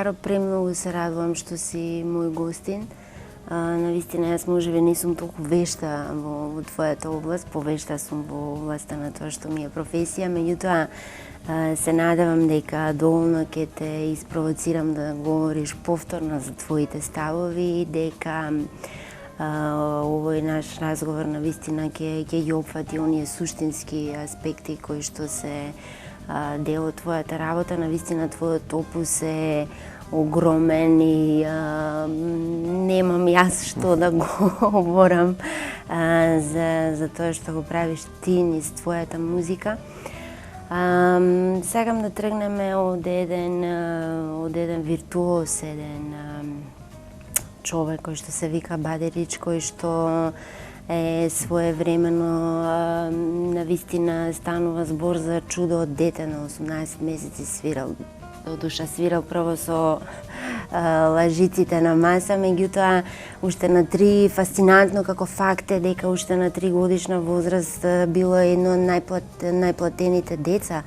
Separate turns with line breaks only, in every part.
Каро, премногу се радувам што си мој гостин. Навистина, јас можеби не сум толку вешта во твојата област, повешта сум во областа на тоа што ми е професија, меѓутоа се надевам дека доволно ќе те испровоцирам да говориш повторно за твоите ставови, дека овој наш разговор навистина ќе ги опфати оние суштински аспекти кои што се дел од твојата работа. Навистина твојот опус е огромен и немам јас што да говорам за тоа што го правиш ти низ твојата музика. Сакам да тргнеме од еден виртуоз, еден човек кој што се вика Бадерич, кој што е своевремено навистина станува збор за чудо од дете на 18 месеци свирал. Додуша свирал прво со лажиците на маса, меѓутоа уште на 3 фасцинантно како факт е дека уште на 3 годишна возраст било едно од најплатените деца.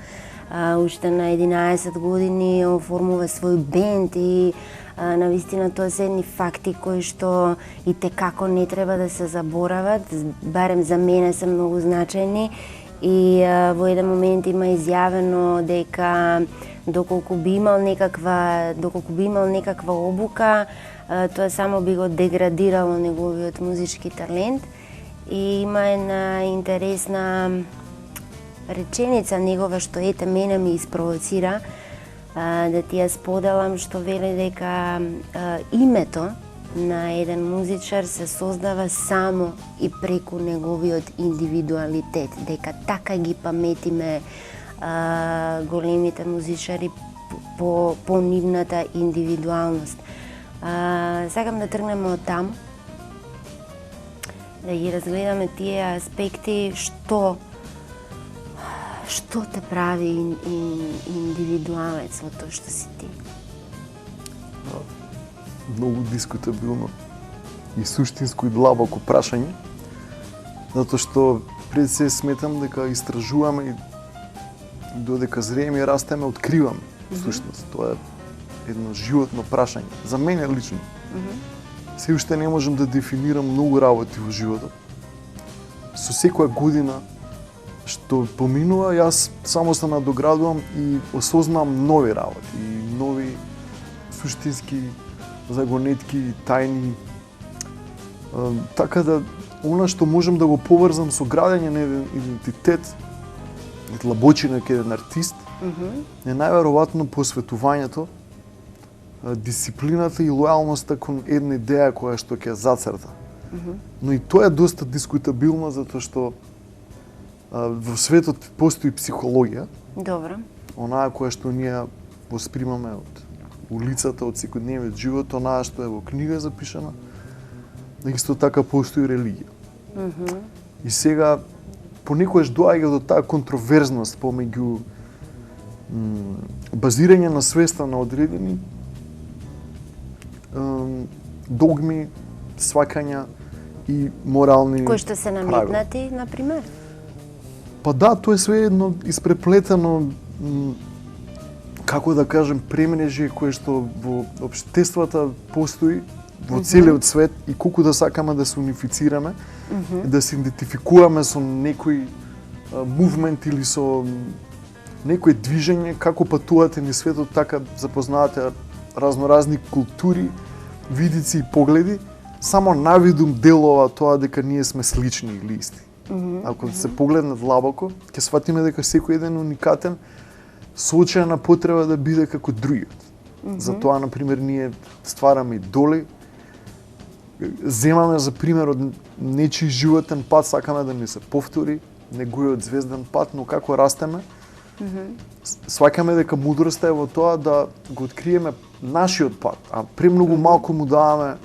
Уште на 11 години оформува свој бенд и навистина тоа се едни факти кои што и текако не треба да се заборават, барем за мене се многу значајни и во еден момент има изјавено дека доколку би имал некаква обука, тоа само би го деградирало неговиот музички талент. И има една интересна реченица негова што ете мене ми испровоцира да ти ја споделам, што вели дека името на еден музичар се создава само и преку неговиот индивидуалитет, дека така ги паметиме големите музичари по нивната индивидуалност. Сакам да тргнеме од там, да ги разгледаме тие аспекти, што те прави индивидуалец во тоа што си ти?
Многу дискутабилно и суштинско и длабоко прашање, затоа што пред се сметам дека истражуваме и додека зрееме и растеме, откриваме всушност. Тоа е едно животно прашање. За мене лично. Се уште не можам да дефинирам многу работи во животот. Со секоја година што поминува, јас само се надоградувам и осознавам нови работи, и нови суштински загонетки, тајни. Така да, она што можам да го поврзам со градење на еден идентитет, длабочина кај еден артист, е најверојатно посветувањето, дисциплината и лојалноста кон една идеја која што ќе зацрта. Но и тоа е доста дискутабилно, затоа што во светот постои психологија.
Добро.
Онаа која што ние воспримаме од улицата, од секојдневниот живот, онаа што е во книга запишана, исто така постои религија. И сега понекогаш доаѓа до таа контроверзност помеѓу базирање на свеста на одредени догми, сваќања и морални
кои што се наметнати, например?
Па да, тоа е све едно испреплетено, како да кажем, премрежје кое што во општествата постои во целиот свет и колку да сакаме да се унифицираме, да се идентификуваме со некој мувмент или со некој движење, како патувате низ светот, така запознавате разноразни култури, видици и погледи, само навидум делова тоа дека ние сме слични или исти. Ако се погледне длабоко, ќе сватиме дека секој еден уникатен, со очајна потреба да биде како другиот. Затоа, например, ние ствараме идоли, земаме за пример од нечи животен пат, сакаме да ни се повтори, неговиот звезден пат, но како растеме, сваќаме дека мудроста е во тоа да го откриеме нашиот пат, а премногу малку му даваме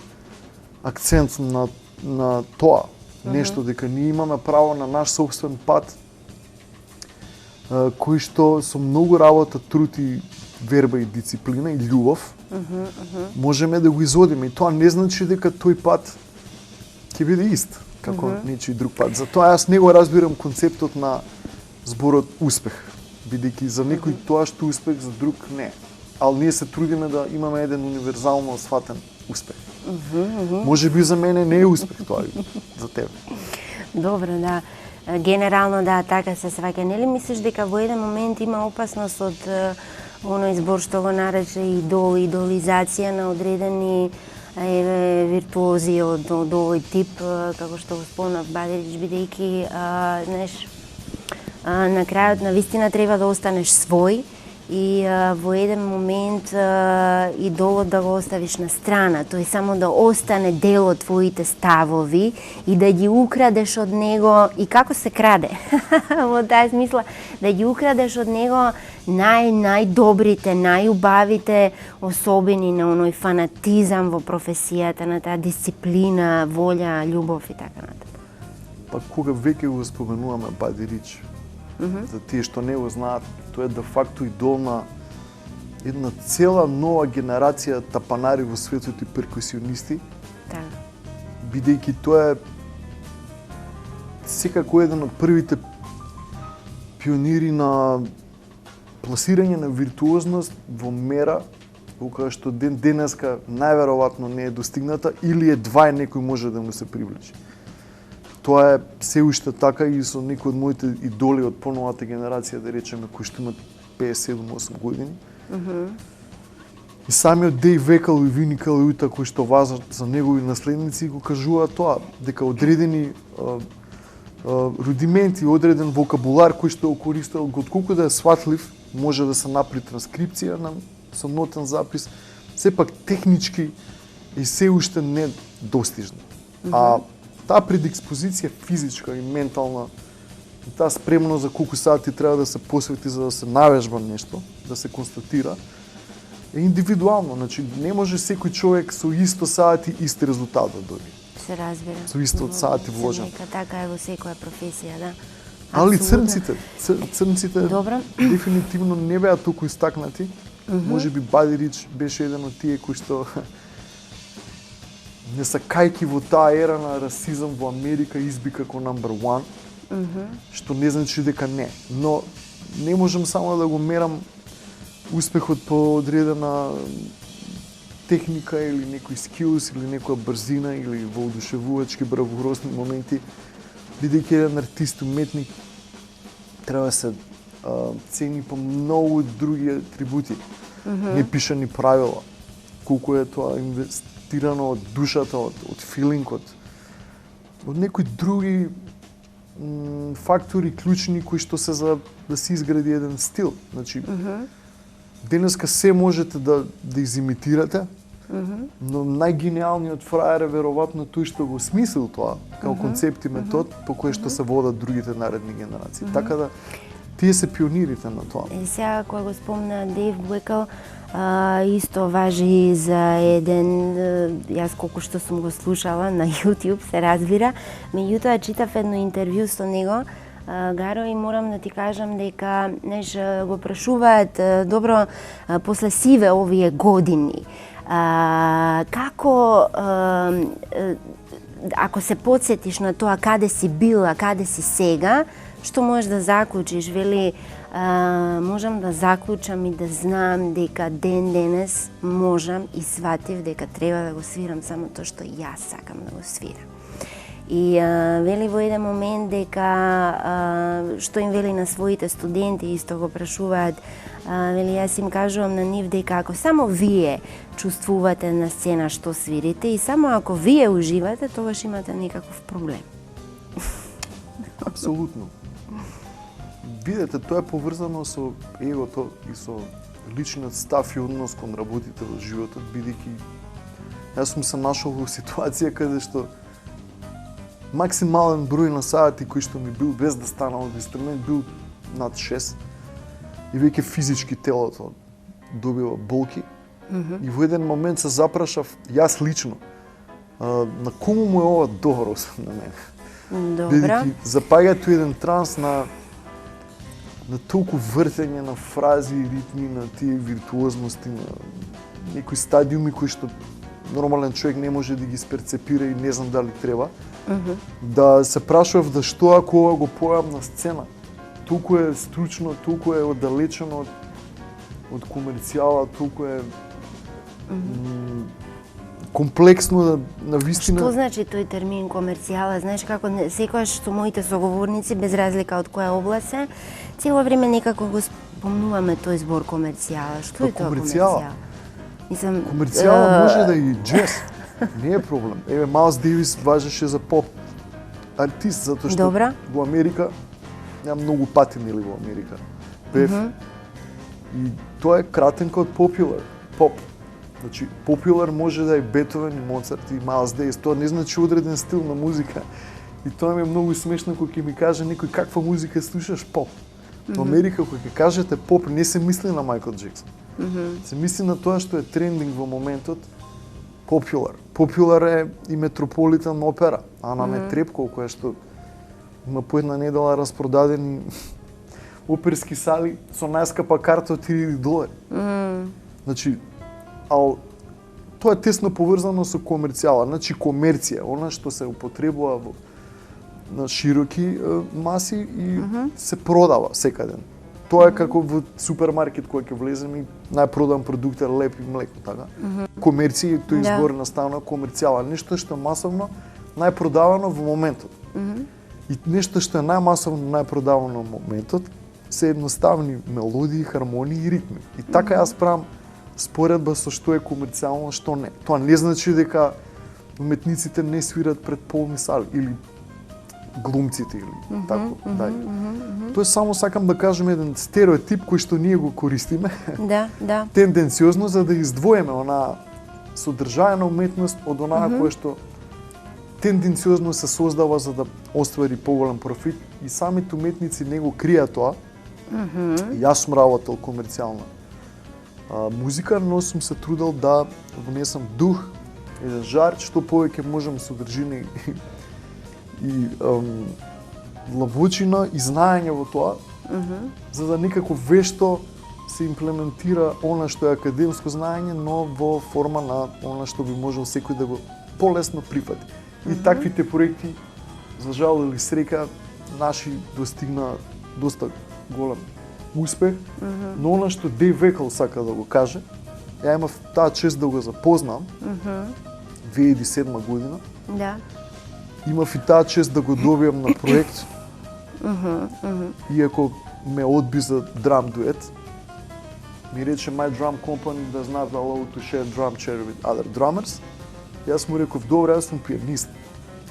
акцент на тоа. Нешто дека ние имаме право на наш собствен пат, кој што со многу работа, труд и верба и дисциплина и љубов можеме да го изодиме. И тоа не значи дека тој пат ќе биде ист како нечи друг пат. Затоа јас не го разбирам концептот на зборот успех, бидејќи за некој тоа што успех, за друг не. ali ние се трудиме да имаме еден универзално сватен успех. Може би за мене не е успех тоа за тебе.
Добро, да. Генерално да, така се сваќа. Нели мислиш дека во еден момент има опасност од оној збор што го нарече идолизација на одредени виртуози од овој тип, како што го спомнав Бадерич, бидејќи знаеш, на крајот на вистина треба да останеш свој и во еден момент идолот да го оставиш на страна, тој само да остане дел од твоите ставови и да ги украдеш од него, и како се краде, во таа смисла, да ги украдеш од него најдобрите, најубавите особини на оној фанатизам во професијата, на таа дисциплина, волја, љубов и така натаму.
Па кога веќе го споменуваме Бадерич, за тие што не го знаат, тоа е де факто идол на една цела нова генерација тапанари во светот и перкусионисти.
Да.
Бидејќи тоа е секако еден од првите пионири на пласирање на виртуозност во мера во која што денеска најверојатно не е достигната или едва некој може да му се приближи. Тоа е се уште така и со некои од моите идоли од поновата генерација, да речеме, кои што имат 57-8 години. И самиот Дейв Векал и Вини Калујута, кои што важат за негови наследници, го кажуваат тоа, дека одредени рудименти, одреден вокабулар кој што го користел, отколку да е сватлив, може да се направи транскрипција со нотен запис, сепак технички и се уште не достижно. А таа предиспозиција физичка и ментална, и таа спремност за колку сати треба да се посвети за да се навежба нешто, да се констатира, е индивидуално. Значи, не може секој човек со исто сати исти резултат да добие.
Се разбира.
Со исто сати вложен.
Така е во секоја професија, да.
Али црнците
Добро.
Дефинитивно не беа толку истакнати. Може би Бадерич беше еден од тие кои што не сакајки во таа ера на расизам во Америка изби како number one, што не значи дека не. Но не можам само да го мерам успехот по одредена техника или некој скилс или некоја брзина или воодушевувачки бравуросни моменти, бидејќи еден артист, уметник треба да се цени по многу други атрибути. Не пишани правила. Колку е тоа инвестирано од душата, од филинг, од некои други фактори клучни кои што се за да се изгради еден стил. Значи, денеска се можете да изимитирате, но најгениалниот фраер е веројатно тој што го смислил тоа како концепт и метод по кој што се водат другите наредни генерации. Така да тие се пионирите на тоа.
И сега кога го спомна Дейв Векал, исто важи за еден, јас колку што сум го слушала на YouTube, се разбира, меѓутоа читав едно интервју со него, Гаро, и морам да ти кажам дека, знаеш, го прашуваат, добро, после сиве овие години, како, ако се подсетиш на тоа каде си била, каде си сега, што можеш да заклучиш? Вели, можам да заклучам и да знам дека ден денес можам и сватив дека треба да го свирам само тоа што јас сакам да го свирам. И вели во еден момент дека, што им вели на своите студенти, исто го прашуваат, вели, јас им кажувам на нив дека ако само вие чувствувате на сцена што свирите и само ако вие уживате, тогаш имате некаков проблем.
Апсолутно. Видете, тоа е поврзано со егото и со личниот став и однос кон работите во животот, бидејќи јас сум се нашол во ситуација каде што максимален број на сати кој што ми бил без да станал од инструмент бил над 6 и веќе физички телото добива болки и во еден момент се запрашав јас лично на кому му е ова добро на мене.
Добра.
Бидејќи запаѓаат еден транс на толку вртење на фрази и ритми, на тие виртуозности, на некои стадиуми кои што нормален човек не може да ги сперцепира и не знам дали треба. Да се прашував да што ако ова го појавам на сцена. Толку е стручно, толку е оддалечено од од комерцијала толку е комплексно на вистина.
Што значи тој термин комерцијала? Знаеш како секогаш со моите соговорници без разлика од која област е, цело време некако го спомнуваме тој збор комерцијала. Што е тоа комерцијала?
Комерцијала може да и джез. Не е проблем. Еве Мајлс Дейвис важеше за поп артист затоа што во Америка нема многу пати нели во Америка. Пев. И тоа е кратенко од popular, поп. Значи, popular може да е Бетовен и Моцарт и Мајлс Дейвис. Тоа не значи одреден стил на музика. И тоа ми е многу смешно кога ќе ми каже некој каква музика слушаш, поп. Во Америка кога ќе кажете поп, не се мисли на Майкл Джексон. Се мисли на тоа што е трендинг во моментот, popular. Popular е и Метрополитен опера, Ана Метрепко, која што има по една недела распродадени оперски сали со најскапа карта од $3000. Значи, тоа е тесно поврзано со комерцијала, значи комерција, она што се употребува на широки маси и се продава секаде. Тоа е како во супермаркет кој ќе влеземе и најпродан продукт е леп и млеко, така? Комерција е тој избор наставна комерцијала, нешто што е масовно најпродавано во моментот. И нешто што е најмасовно најпродавано во моментот се едноставни мелодии, хармонии и ритми. И така јас правам споредба со што е комерцијално, што не. Тоа не значи дека уметниците не свират пред полни сали или глумците или тако, Тоа само сакам да кажам еден стереотип кој што ние го користиме. Тенденциозно за да издвоиме онаа содржајна уметност од онаа која што тенденциозно се создава за да оствари поголем профит и самите уметници не го кријат тоа. Јас сум работел комерцијална музика, но сум се трудел да внесам дух, еден жар, што повеќе можам содржина и длабочина и знаење во тоа, за да некако вешто се имплементира она што е академско знаење, но во форма на она што би можел секој да го полесно прифати. И таквите проекти, за жал или среќа, наши достигна доста голем успех, но она што Дейв Векл сака да го каже, ја имав таа чест да го запознам 2007 година. Имав и таа чест да го добиам на проект, иако ме одби за драм дует. Ми рече, my drum company does not allow to share drum chair with other drummers. Јас му реков, добре, јас сум пианист.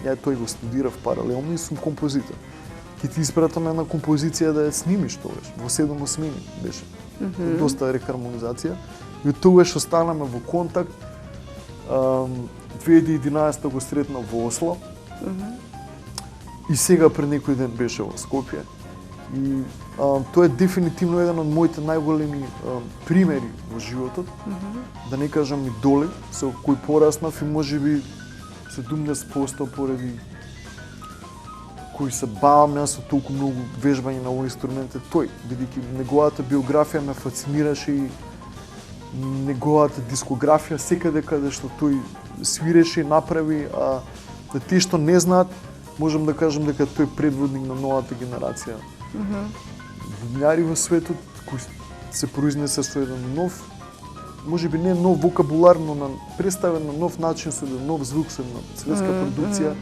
Ја тој го студирав паралелно и сум композитор. Ќе ти испратам една композиција да ја снимиш тогаш. Во 7-8 минути беше. Доста рехармонизација. И од тогаш останаме во контакт. 2011 го сретнав во Осло. И сега пред некој ден беше во Скопје. И тоа е дефинитивно еден од моите најголеми примери во животот. Да не кажам идоли, со кој пораснав и можеби 70% поради кој се бавам јас со толку многу вежбање на овој инструмент е тој, бидејќи неговата биографија ме фасцинираше и неговата дискографија секаде каде што тој свиреше и направи, а за тие што не знаат, можам да кажам дека тој е предводник на новата генерација. Бубњари во светот кој се произнесе со еден нов, можеби не нов вокабулар, но представен на нов начин, со еден нов звук, со една светска продукција.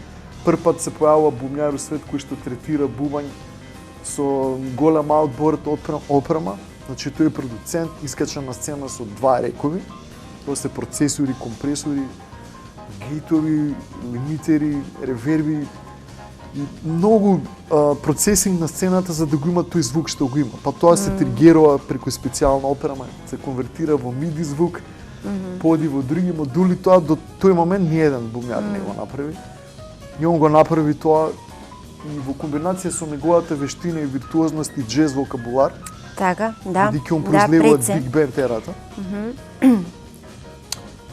Прв пат се појавува бубњар у свет кој што третира бубањ со голем аутборд опрема. Значи тој е продуцент, искача на сцена со два рекови. Тоа се процесори, компресори, гейтови, лимитери, реверби и многу процесинг на сцената за да го има тој звук што го има. Па тоа се тригерува преку специјална опрема, се конвертира во MIDI звук, поди во други модули, тоа до тој момент ниеден бубњар не го направи. И он го направи тоа и во комбинација со неговата вештина и виртуозност и джез вокабулар.
Така, да.
Бидејќи он произлегува од Биг Бенд ерата.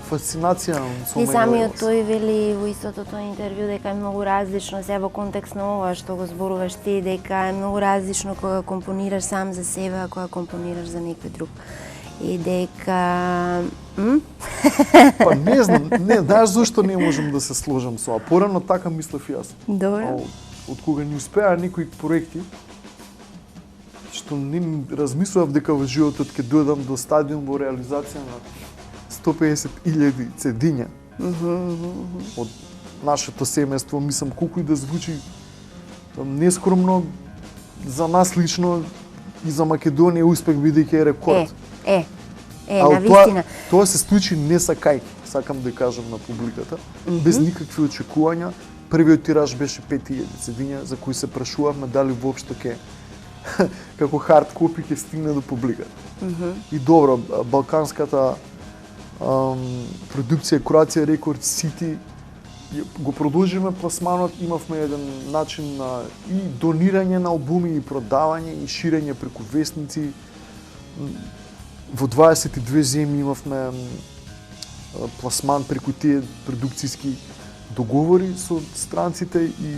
Фасцинација со
него. И самиот тој вели во истото тоа интервју дека е многу различно, се во контекст на ова што го зборуваш ти, дека е многу различно кога компонираш сам за себе, а кога компонираш за некој друг. И дека...
Па не знам, не, знаеш зашто не можам да се сложам со ова. Порано така мислев јас.
Добре.
Од кога ни успеа некои проекти, што не размислував дека во животот ќе дојдам до стадиум во реализација на 150.000 цедиња. Од нашето семејство, мислам, колку и да звучи нескромно, за нас лично и за Македонија успех бидејќи е рекорд.
На вистина.
Тоа се случи не сакајќи, сакам да кажам на публиката, без никакви очекувања. Првиот тираж беше 5.000 цедиња, за кои се прашувавме дали воопшто ќе како хард копи ќе стигне до публиката. И добро, балканската продукција Croatia Records City го продолжиме пласманот, имавме еден начин на и донирање на албуми, и продавање, и ширење преку вестници. Во 22 земји имавме пласман преку тие продукцијски договори со странците и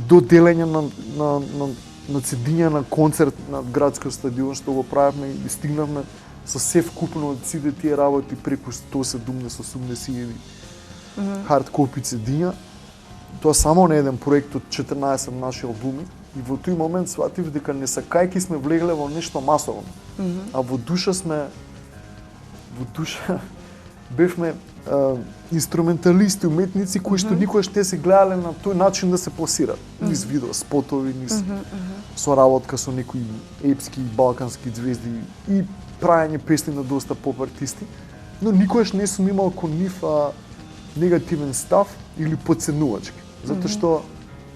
до делење на цедиња на концерт на градскиот стадион што го правевме и стигнавме со се вкупно од сите тие работи преку 170-180 хард копи цедиња. Тоа само на еден проект од 14 наши албуми и во тој момент сватив дека не сакајќи сме влегле во нешто масовно. А во душа бевме инструменталисти, уметници кои што никогаш не се гледале на тој начин да се пласират. Низ видео спотови, низ соработка со некои епски балкански звезди и правење песни на доста поп артисти, но никогаш не сум имал кон нив негативен став или подценувачки. Затоа што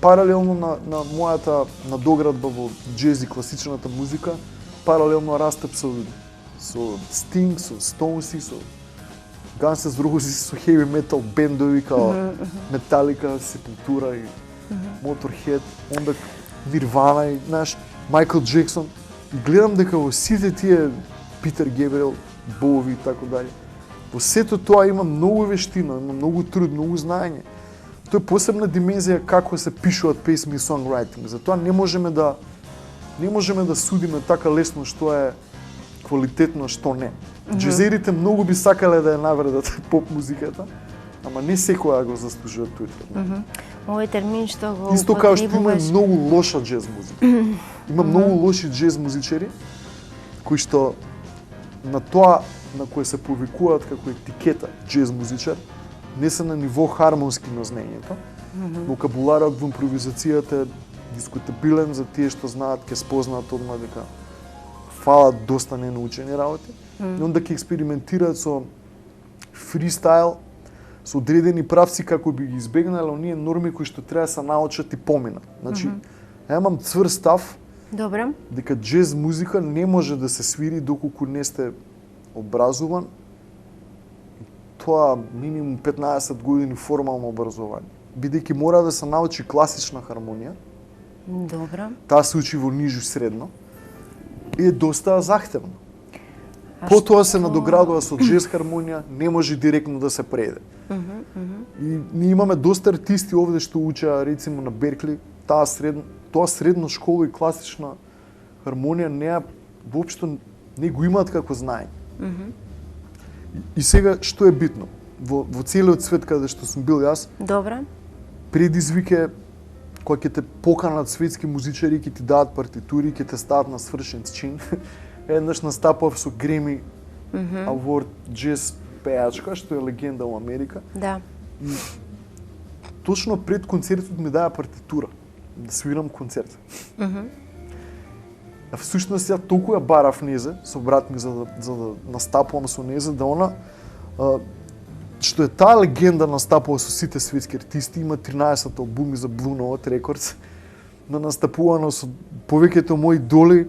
паралелно на мојата надоградба во џез и класичната музика, паралелно растеп со Sting, со Stones, со Guns N' Roses, со heavy metal бендови као Metallica, Sepultura и Motorhead, онда Nirvana и наш Майкл Джексон. И гледам дека во сите тие Питер Гебриел, Бови и така дали, во сето тоа има многу вештина, има многу труд, многу знаење. Тоа е посебна димензија како се пишуваат песни и songwriting. Затоа не можеме да судиме така лесно што е квалитетно, што не. Џезерите многу би сакале да ја навредат поп музиката, ама не секоја го заслужува тој термин.
Овој термин што го
исто како што има многу лоша џез музика. Има многу лоши џез музичари кои што на тоа на кој се повикуваат како етикета џез музичар, не се на ниво хармонски на знаењето. Вокабуларот во импровизацијата е дискутабилен за тие што знаат, ќе спознаат одма дека фалат доста ненаучени работи. И онда ќе експериментираат со фристайл, со одредени правци како би ги избегнале оние норми кои што треба да се научат и поминат. Значи, имам цврст став дека џез музика не може да се свири доколку не сте образован. Тоа минимум 15 години формално образование. Бидејќи мора да се научи класична хармонија.
Добро.
Таа се учи во нижо средно. И е доста захтевно. Потоа се надоградува со џез хармонија, не може директно да се преде. И ние имаме доста артисти овде што учеа, рецимо на Беркли, тоа средна школа и класична хармонија воопшто не го имаат како знаење. И сега што е битно? Во целиот свет каде што сум бил јас, предизвик е кога ќе те поканат светски музичари, ќе ти дадат партитури, ќе те стават на свршен чин. Еднаш настапав со Греми Award џез пеачка, што е легенда во Америка.
Да.
И точно пред концертот ми даја партитура да свирам концерт. А всушност ја толку ја барав незе со брат ми за да настапувам со незе, да она што е таа легенда настапува со сите светски артисти, има 13 албуми за Blue Note Records, настапувано со повеќето мои идоли,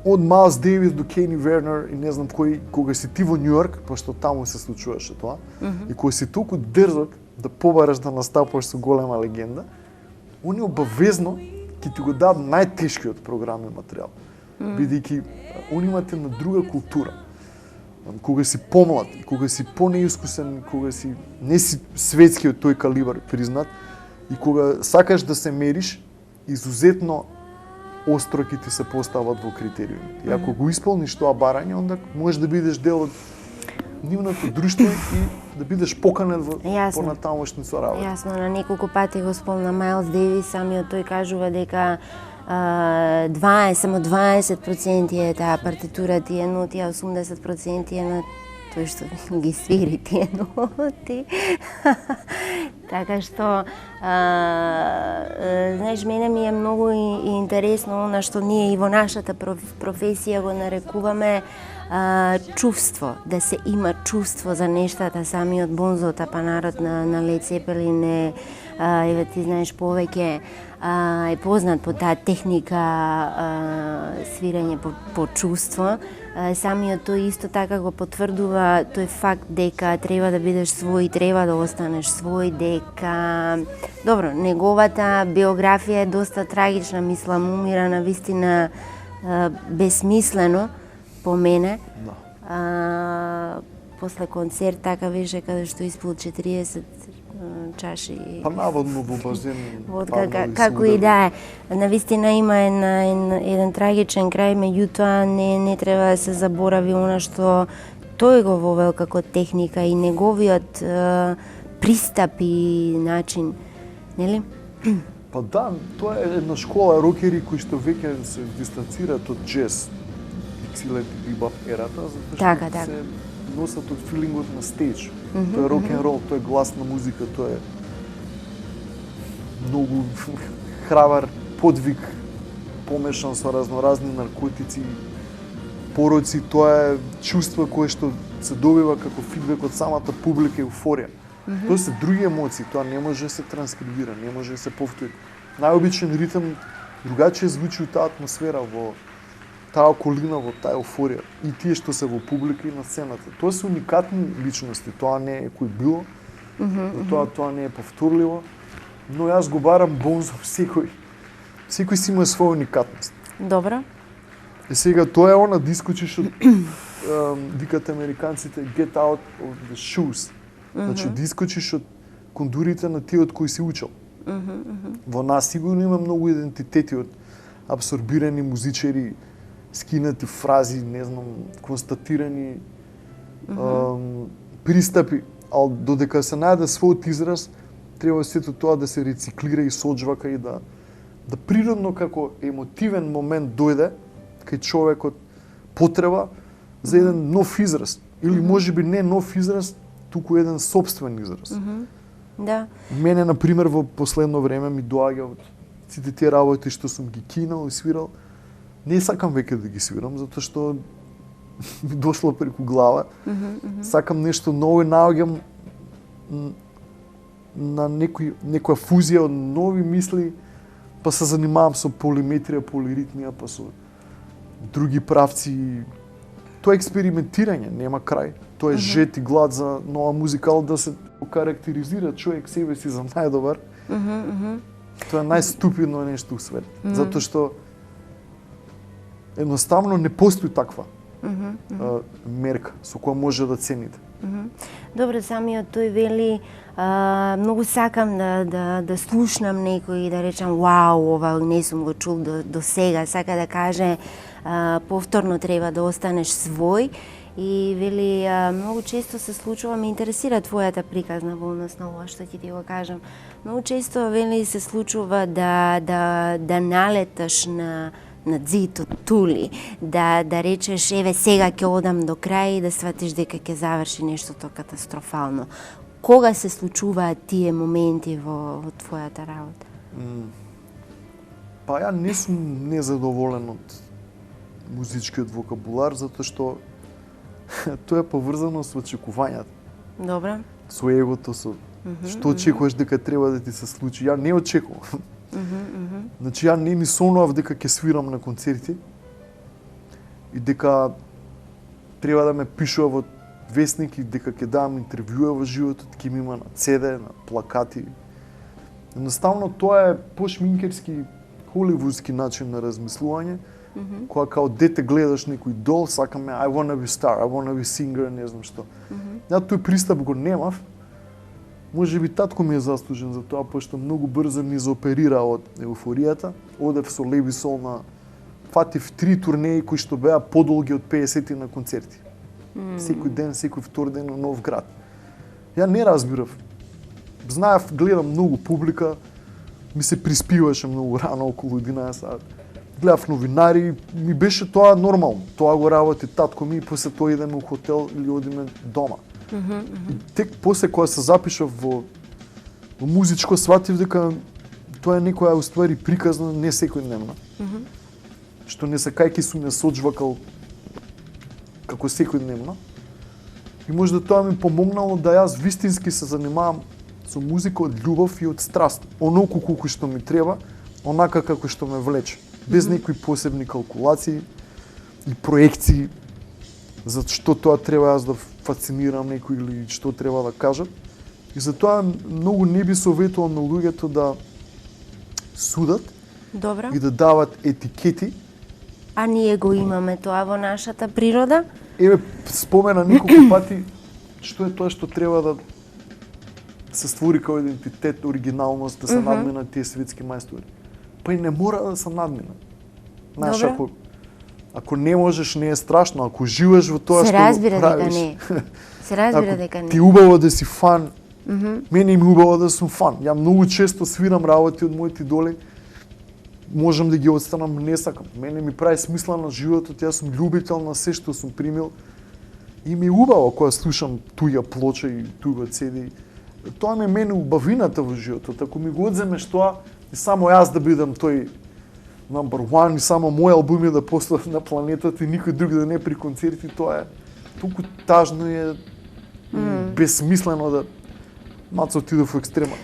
од Майлс Дейвис до Кени Вернер и не знам кој, кога си ти во Њујорк, пошто таму се случуваше тоа, и кога си толку дрзок да побараш да настапуваш со голема легенда, они обавезно ќе ти го дадат најтешкиот програмен материјал, бидејќи они имат една друга култура. Кога си помлад, кога си понеискусен, кога си не си светски од тој калибар признат и кога сакаш да се мериш, изузетно остро ќе ти се постават во критериуми. И ако го исполниш тоа барање, онда можеш да бидеш дел од нивното друштво и да бидеш поканет во понатамошни соработи.
Јасно, на неколку пати го спомна Майлс Дейвис, самиот тој кажува дека само 20% е таа партитура, тие ноти, а 80% е на тој што ги свири тие ноти. Така што, знаеш, мене ми е многу интересно она што ние и во нашата професија го нарекуваме чувство, да се има чувство за нештата. Самиот Бонзо Тапанарот на Лед Цепелин е, еве ти знаеш повеќе, е познат по таа техника свирење по чувство. Самиот тој исто така го потврдува тој факт дека треба да бидеш свој, треба да останеш свој, дека... Добро, неговата биографија е доста трагична, мислам, умира на вистина безсмислено, по мене. После концерт така беше каде што испил 40 чаши.
Па наводно во базен.
Како и да е. Навистина има еден трагичен крај, меѓутоа не треба да се заборави она што тој го вовел како техника и неговиот пристап и начин, нели?
Па да, тоа е една школа рокери кои што веќе се дистанцираат од джез, Dixieland и бибап ерата, затоа што се носат од филингот на стејдж. Тоа е рок-н-рол, тоа е гласна музика, тоа е многу храбар подвиг, помешан со разноразни наркотици, пороци, тоа е чувство кое што се добива како фидбек од самата публика, еуфорија. Тоа се други емоции, тоа не може да се транскрибира, не може да се повтори. Најобичен ритм другачие звучи у таа атмосфера, во таа околина, во таа еуфорија. И тие што се во публика и на сцената. Тоа се уникатни личности, тоа не е кој било, тоа не е повторливо, но јас го барам Бонзо, секој си има своја уникатност.
Добро.
И сега тоа е она дискочи што викат американците get out of the shoes. Значи дискочиш од кондурите на тиот кој си учел. Во нас сигурно има многу идентитети од абсорбирани музичари, скинати фрази, не знам, констатирани пристапи, ал додека се најде својот израз, треба сето тоа да се рециклира и соџвака и да природно како емотивен момент дојде кај човекот потреба за еден нов израз или можеби не нов израз, туку еден сопствен израз.
Да.
Мене на пример во последно време ми доаѓа од сите тие работи што сум ги кинал и свирал. Не сакам веќе да ги свирам затоа што ми дошло преку глава. Сакам нешто ново и наоѓам на некоја фузија од нови мисли, па се занимавам со полиметрија, полиритмија, па со други правци. Тоа е експериментирање, нема крај. Тоа е жет и глад за нова музика, да се карактеризира човек себе си за најдобар. Тоа е најступидно нешто у свет. Затоа што едноставно не постои таква мерка со која може да цените.
Добро, самиот тој вели многу сакам да слушнам некој и да речам вау, ова не сум го чул до сега. Сака да каже повторно треба да останеш свој и вели многу често се случува, ме интересира твојата приказна волност на ова што ќе ти го кажам. Многу често вели се случува да налеташ на зид од тули, да речеш еве сега ќе одам до крај и да сватиш дека ќе заврши нештото катастрофално. Кога се случуваат тие моменти во твојата работа?
Па ја не сум незадоволен од музичкиот вокабулар затоа што тоа е поврзано со очекувањата.
Добро.
Со егото, со што очекуваш дека треба да ти се случи. Ја не очекувам. Значи ја не ми сонував дека ќе свирам на концерти и дека треба да ме пишува во весник и дека ќе давам интервјуа во животот, ќе ми има на CD, на плакати. Едноставно тоа е пошминкерски, холивудски начин на размислување, кога као дете гледаш некој дол, сакаме I wanna be star, I wanna be singer, не знам што. Ја тој пристап го немав. Може би татко ми е заслужен за тоа, пошто многу брзо низ оперира од еуфоријата. Одев со Леви Сол на фатив 3 турнеи кои што беа подолги од 50 на концерти. Секој ден, секој втор ден во нов град. Ја не разбирав. Знаев, гледам многу публика, ми се приспиваше многу рано, околу 11 сат. Гледав новинари, ми беше тоа нормално. Тоа го работи татко ми и после тоа идеме у хотел или одиме дома. И тек после кога се запишав во музичко, сватив дека тоа е некоја уствари приказна, не секојдневна. Што не сакајќи сум ја соджвакал како секојдневна. И можда тоа ми помогнало да јас вистински се занимавам со музика од љубов и од страст. Оноку колку што ми треба, онака како што ме влече. Без некои посебни калкулации и проекции за што тоа треба јас да фасцинирам некој или што треба да кажат. И затоа многу не би советувал на луѓето да судат
Добро.
и да дават етикети.
А ние го имаме тоа во нашата природа?
Еве, спомена неколку пати што е тоа што треба да се створи како идентитет, оригиналност, да се надминат тие светски мајстори. Па и не мора да се надминат. Знаеш, ако не можеш, не е страшно, ако живееш во тоа што
разбира
го правиш.
дека не. Се разбира дека
Ако
не.
ти убаво да си фан, мене ми убаво да сум фан. Ја многу често свирам работи од моите идоли, можам да ги отстранам, не сакам. Мене ми прави смисла на животот, јас сум љубител на се што сум примил. И ми е убаво кога слушам туја плоча и туја CD. Тоа ми е мене убавината во животот. Ако ми го одземеш тоа, и само јас да бидам тој number one и само мои албуми да поставам на планетата и никој друг да не при концерти, тоа е толку тажно и безсмислено да Мацо отидов во екстрема.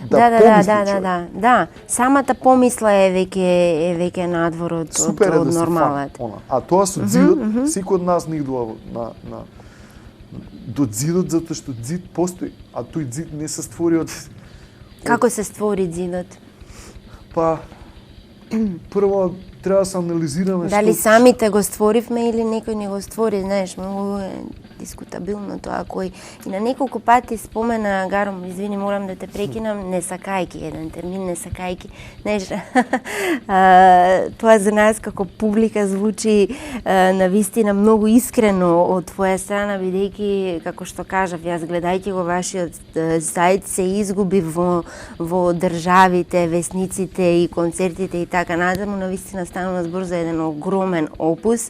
Да. Самата помисла е веќе надвор од
да
нормалот.
А тоа со ѕидот, секој од нас не идува до ѕидот затоа што ѕид постои, а тој ѕид не се створи од
Како се створи ձидот?
Па прво треба да се анализираме
Дали самите го створивме или некој не го створи, знаеш, многу е дискутабилно тоа кој и на неколку пати спомена Гаром, извини, морам да те прекинам, не сакајки, еден термин не сакајки. Знаеш, тоа за нас како публика звучи навистина многу искрено од твоја страна, бидејќи како што кажав, јас гледајќи го вашиот сајт се изгуби во државите, весниците и концертите и така натаму, навистина станува збор за еден огромен опус.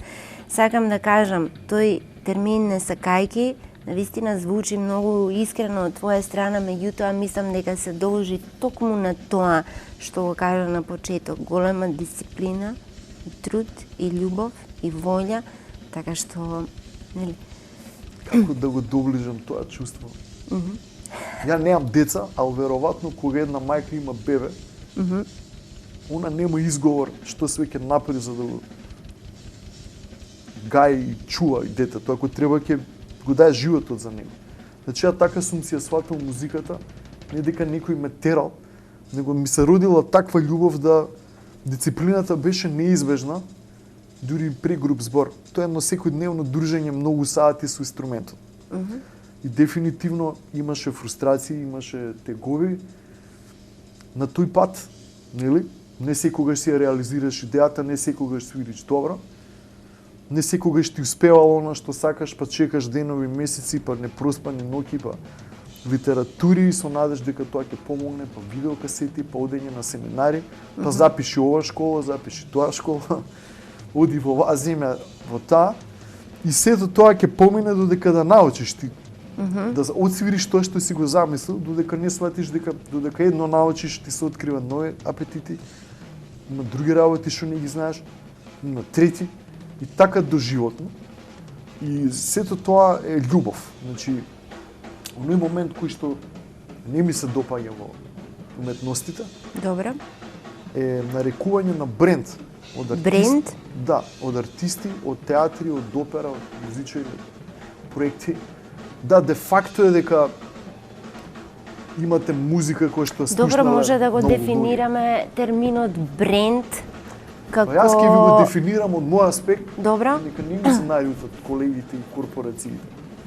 Сакам да кажам, тој термин не сакајки навистина звучи многу искрено од твоја страна, меѓутоа мислам дека се должи токму на тоа што го кажа на почеток, голема дисциплина, и труд, и љубов, и волја, така што, нели?
Како да го доближам тоа чувство? Ја немам деца, ал веројатно кога една мајка има бебе, она нема изговор што све ќе направи за да го гај и чува и детето, ако треба ќе го даде животот за него. Значи ја така сум си ја сватил музиката, не дека некој ме терал, него ми се родила таква љубов да дисциплината беше неизбежна, дури при груп збор. Тоа е едно секојдневно дружење многу сати со инструментот. И дефинитивно имаше фрустрации, имаше тегови на тој пат, нели? Не секогаш си ја реализираш идејата, не секогаш свириш добро. Не секогаш ти успевало она што сакаш, па чекаш денови, месеци, па не проспани ноќи, па литератури со надеж дека тоа ќе помогне, па видеокасети, па одење на семинари, па запиши ова школа, запиши тоа школа, оди во оваа земја, во таа, и сето тоа ќе помине додека да научиш ти, да отсвириш тоа што си го замислил, додека не сватиш дека додека едно научиш, ти се открива нови апетити, има други работи што не ги знаеш, има трети, и така доживотно. И сето тоа е љубов. Значи, оној момент кој што не ми се допаѓа во уметностите,
Добро.
е нарекување на бренд. Од
Бренд?
Да, од артисти, од театри, од опера, од музичари, проекти. Да, де факто е дека имате музика која што слушнала.
Добро, може да го
многу
дефинираме терминот бренд како...
Па јас ќе ви го дефинирам од мој аспект,
Добро.
нека не ми се најутат колегите и корпорациите.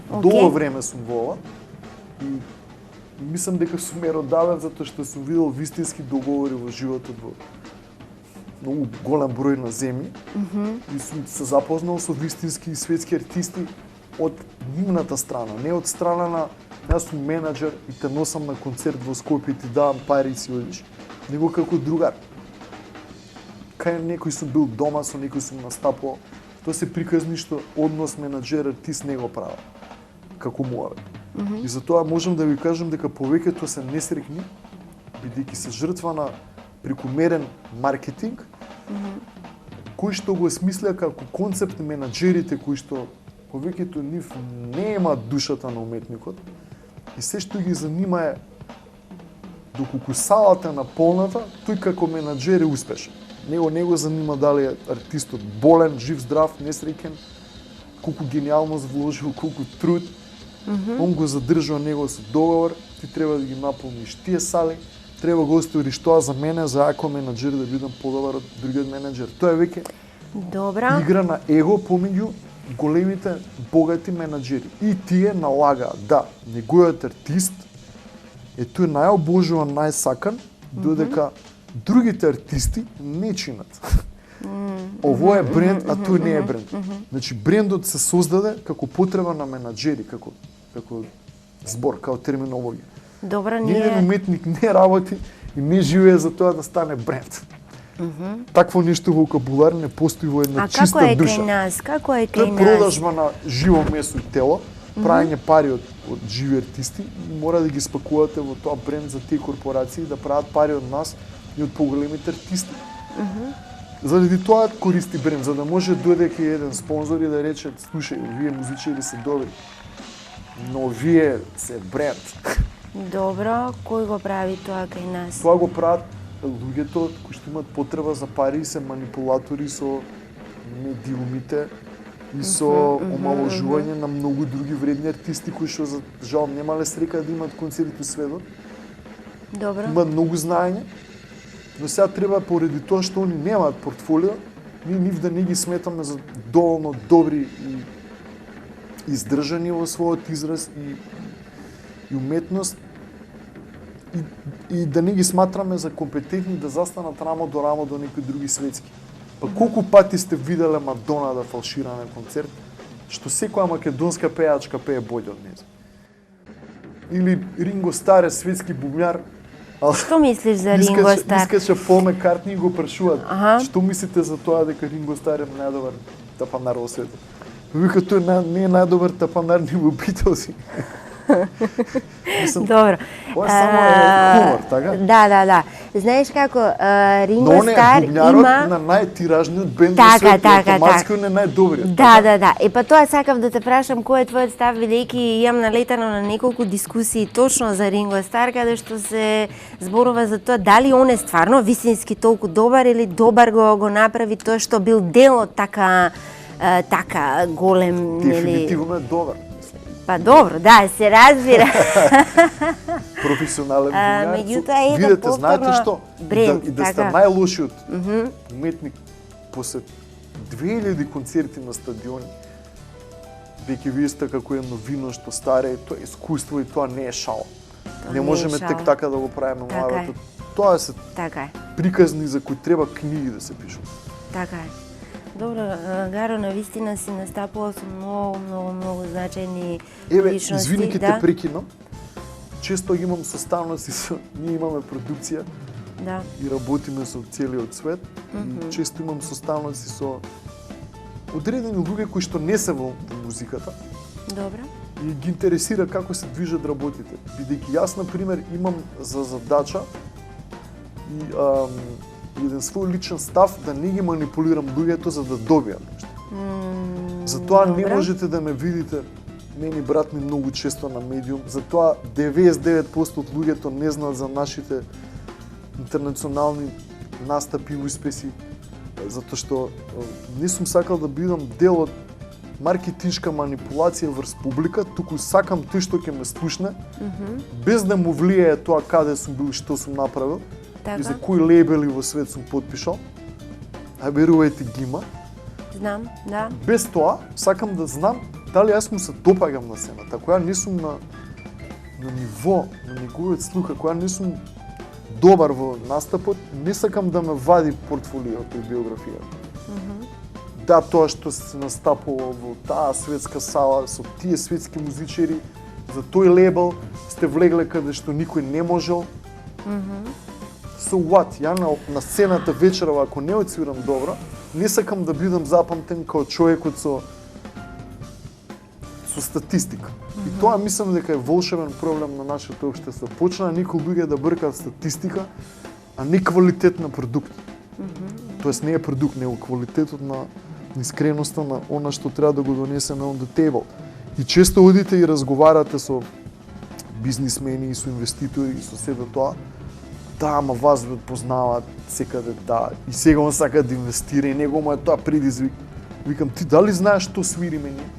Океј.
Долго време сум во ова и мислам дека сум меродавен затоа што сум видел вистински договори во животот во многу голем број на земји и сум се запознал со вистински и светски артисти од нивната страна, не од страна на јас сум менаџер и те носам на концерт во Скопје и ти давам пари и си одиш. него како другар. Кај некој сум бил дома, со некој сум настапувал, тоа се приказни што однос менаџер-артист не го прават како муавет. И затоа можам да ви кажам дека повеќето се несреќни, бидејќи се жртва на прекумерен маркетинг, кој што го смисля како концепт менаџерите кои што повеќето нив не имаат душата на уметникот и се што ги занима е доколку салата е наполната, тој како менаџер е успешен. Не го занима дали е артистот болен, жив, здрав, несреќен, колку гениалност вложил, колку труд. Он го задржува него со договор, ти треба да ги наполниш тие сали, треба го оставиш тоа за мене, за ако менаџер да бидам подобар од другиот менаџер. Тоа е веќе игра на его помеѓу големите богати менаџери. И тие налагаат да неговиот артист е тој најобожуван, најсакан, додека другите артисти не чинат. Ово е бренд, а тој не е бренд. Значи брендот се создаде како потреба на менаџери, како збор, како терминологија.
Добра,
Ниеден уметник не работи и не живее за тоа да стане бренд. Такво нешто вокабулар не постои во една чиста душа.
Како е кај нас?
Тоа е продажба на живо месо и тело, праење пари од живи артисти, мора да ги спакувате во тоа бренд за тие корпорации да прават пари од нас и од поголемите артисти. Заради тоа користи бренд, за да може дојде кај еден спонзор и да рече: слушај, вие музичари се добри, но вие се бренд.
Добро, кој го прави тоа кај нас?
Тоа го прават луѓето кои што имаат потреба за пари и се манипулатори со медиумите и со омаложување на многу други вредни артисти кои што за жал немале среќа да имаат концерти во светот.
Добро.
Имаат многу знаење, но сега треба поради тоа што они немаат портфолио, ние нив да не ги сметаме за доволно добри и издржани во својот израз и уметност и да не ги сматраме за компетентни да застанат рамо до некои други светски. Па колку пати сте виделе Мадона да фалшира на концерт, што секоја македонска пејачка пее боље од неја. Или Ринго Стар е светски бубњар.
Што мислиш за Ринго Стар?
Искаше Пол Маккартни и го прашуваат: што мислите за тоа дека Ринго Стар е најдобар тапанар во светот? Вика, тој не е најдобар тапанар ни во Битлзи.
Добро.
Ова само е хумор, така?
Да. Знаеш како Ринго Стар има...
Но он е на најтиражниот бенд во светот, автоматски он е најдобриот.
Да. И па тоа сакав да те прашам кој е твојот став, бидејќи имам налетано на неколку дискусии точно за Ринго Стар, каде што се зборува за тоа дали он е стварно вистински толку добар или добар го направи тоа што бил дел од така голем, нели?
Дефинитивно е добар.
Па добро, да, се разбира.
Професионален бубњар.
Меѓутоа ето
видете, знаете што?
Бренд,
да сте најлошиот уметник после 2000 концерти на стадиони. Веќе вие сте како едно вино што старе, тоа е искуство и тоа не е шал. Не можеме тек така да го правиме младото. Тоа се приказни за кои треба книги да се пишат.
Така е. Добро, Гаро, навистина си настапувал со многу значајни личности.
Извини ке те прекинам. Често имам составници, ние имаме продукција и работиме со целиот свет. И често имам составници со одредени луѓе кои што не се во музиката.
Добро.
И ги интересира како се движат работите. Бидејќи јас, на пример, имам за задача и еден свој личен став да не ги манипулирам луѓето за да добијам нешто. Затоа не можете да ме видите мене брат ми многу често на медиум, затоа 99% од луѓето не знаат за нашите интернационални настапи и успеси, затоа што не сум сакал да бидам дел од маркетиншка манипулација врз публика, туку сакам тој што ќе ме слушне, без да му влијае тоа каде сум бил и што сум направил, и за кои лейбели во свет сум потпишал, а верувајте ги има.
Знам, да.
Без тоа, сакам да знам дали јас му се допаѓам на сцената, ако ја не сум на ниво, на неговиот слух, ако ја не сум добар во настапот, не сакам да ме вади портфолиото и биографијата. Да, тоа што се настапува во таа светска сала со тие светски музичари, за тој лейбел сте влегле каде што никој не можел. So what? Ја на сцената вечерава, ако не отсвирам добро, не сакам да бидам запамтен као човекот со статистика. И тоа мислам дека е волшебен проблем на нашето општество. Почна некои луѓе да бркаат статистика, а не квалитет на продукт. Тоест не е продукт, него квалитетот на искреноста на она што треба да го донесеме on the table. И често одите и разговарате со бизнисмени и со инвеститори и со себе тоа. Да, ама вас ве познаваат секаде, да. И сега он сака да инвестира и него му е тоа предизвик. Викам, ти дали знаеш што свириме ние?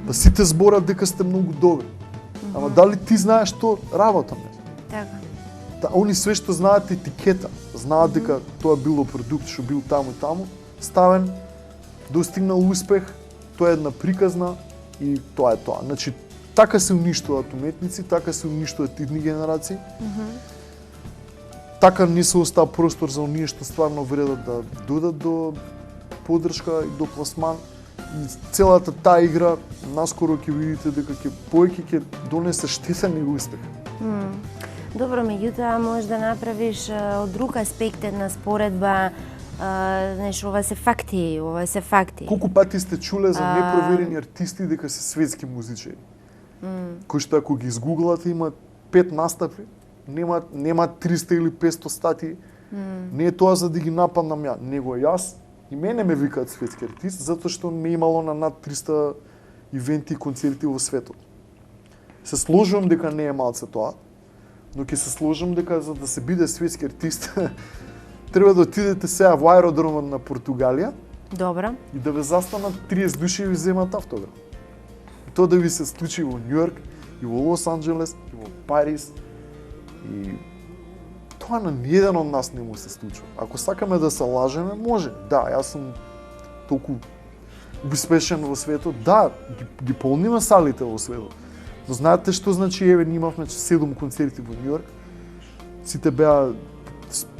Па сите зборат дека сте многу добри. Ама дали ти знаеш што работаме?
Така.
Да, они све што знаат етикета, знаат дека тоа било продукт што бил таму и таму, ставен, достигнал успех, тоа е една приказна и тоа е тоа. Значи, така се уништуваат уметници, така се уништуваат идни генерации. Така не се остава простор за оние што стварно вредат да додат до поддршка и до пласман. И целата таа игра, наскоро ќе видите дека повеќе ќе донесе штета него успех.
Добро, меѓутоа можеш да направиш од друг аспект една споредба, знаеш, ова се факти.
Колку пати сте чуле за непроверени артисти дека се светски музичари? Кои што ако ги изгуглате имаат 5 настапи, нема 300 или 500 статии. Не е тоа за да ги нападнам ја, него јас и мене ме викаат светски артист, затоа што ме имало на над 300 ивенти и концерти во светот. Се сложувам дека не е малце тоа, но ќе се сложам дека за да се биде светски артист треба да отидете сега во аеродромот на Португалија.
Добро.
И да ве застанат 30 души и ви земат автограф. И тоа да ви се случи во Њујорк, и во Лос Анџелес, и во Париз. И тоа на ниеден од нас не му се случува. Ако сакаме да се лажеме, може. Да, јас сум толку успешен во светот. Да, ги полниме салите во светот. Но знаете што значи, еве, имавме 7 концерти во Њујорк. Сите беа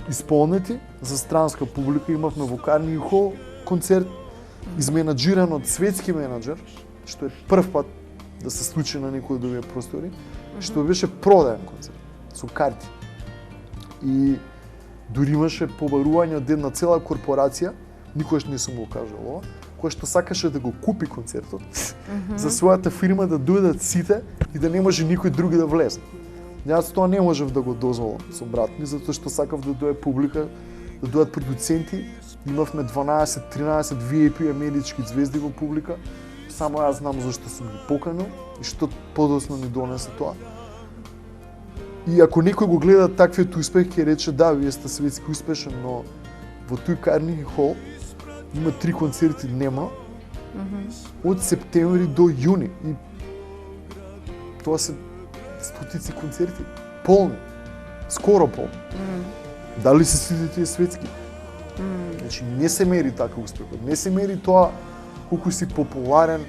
исполнети за странска публика, имавме во Карни Хол концерт, изменаџиран од светски менаџер, што е прв пат да се случи на некој од овие простори, што беше продаен концерт со карти. И дури имаше побарување од една цела корпорација, никогаш не сум го кажал ова, која што сакаше да го купи концертот за својата фирма, да дојдат сите и да не може никој други да влезе. Јас тоа не можев да го дозволам со брат ми, затоа што сакав да дое публика, да дојдат продуценти. Имавме 12-13 VIP амерички звезди во публика. Само јас знам зашто сум ги поканил и што подоцна ни донесе тоа. И ако некој го гледа таквиот успех, ќе рече да, вие сте светски успешен, но во тој Карнеги Хол има 3 концерти дневно од септември до јуни. И тоа се стотици концерти, полни, скоро полни. Дали се сите тие светски? Значи не се мери така успехот, не се мери тоа колку си популарен.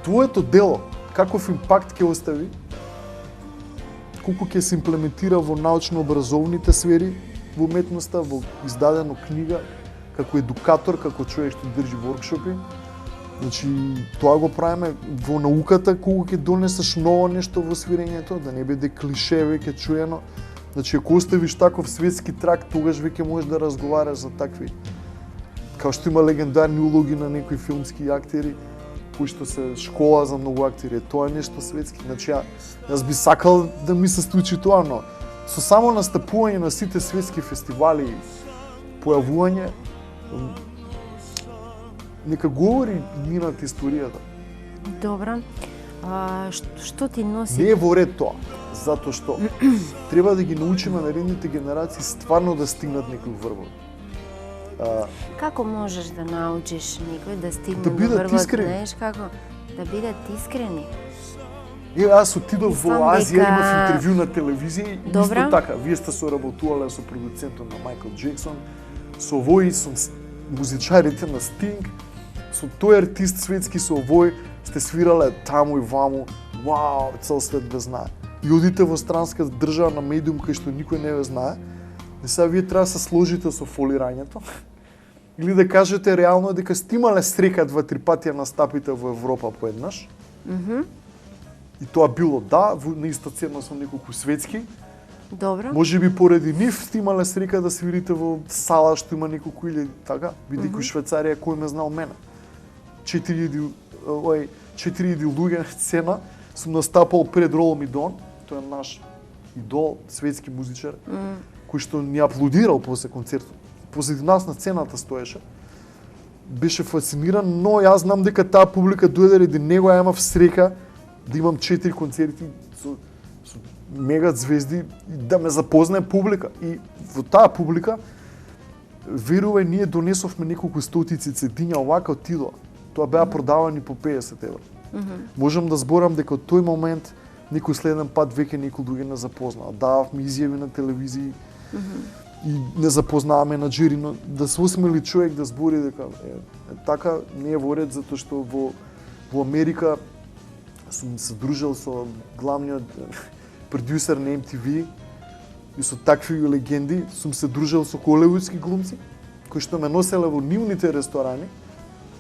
Твоето дело, каков импакт ќе остави, колку ќе се имплементира во научно-образовните сфери, во уметноста, во издадена книга, како едукатор, како човек што држи воркшопи. Значи, тоа го правиме во науката, колку ќе донесеш ново нешто во свирењето, да не биде клише веќе чуено. Значи, ако оставиш таков светски трак, тогаш веќе можеш да разговараш за такви. Као што има легендарни улоги на некои филмски актери, кои што се школа за многу актери, тоа е нешто светски. Значи, јас би сакал да ми се случи тоа, но со само настапување на сите светски фестивали и појавување, нека говори над историјата.
Добро. Што ти носи?
Не е во ред тоа, затоа што треба да ги научиме наредните генерации стварно да стигнат некој врвот.
Како можеш да научиш некој да стигне
да
до врвот?
Искрени.
Знаеш како? Да бидат искрени.
Јас отидов во Азија, имав интервју на телевизија и
Добра.
исто така. Вие сте соработувале со продуцентот на Майкл Джексон, со овој, со музичарите на Стинг, со тој артист светски, со овој, сте свирале таму и ваму, вау, цел свет ве знае. И одите во странска држава на медиум кај што никој не ве знае, и сега вие треба да се сложите со фолирањето, или да кажете реално дека сте имале среќа 2-3 пати на стапите во Европа поеднаш. И тоа било да, на исто цена со неколку светски,
Добро.
Може би поради нив сте имале срека да свирите во сала што има неколку илјади, така? Бидејќи Швајцарија кој ме знал мене. 4000 луѓе на сцена, сум настапал пред Роло Мидон, тој е наш идол, светски музичар, кој што ни аплодирал после концертот. Позади нас на сцената стоеше. Беше фасциниран, но јас знам дека таа публика дојде ради него, ја имав срека да имам 4 концерти со мега звезди и да ме запознае публика. И во таа публика, верувај, ние донесовме неколку стотици цедиња, овака отидоа. Тоа беа продавани по 50 евра. Можам да зборам дека од тој момент некој следен пат веќе некој луѓе не запознаа. Дававме изјави на телевизии и не запознаа менаџери, но да се осмели човек да збори дека така не е во ред, затоа што во Америка сум се дружел со главниот продюсер на MTV и со такви легенди, сум се дружел со холивудски глумци кои што ме носеле во нивните ресторани,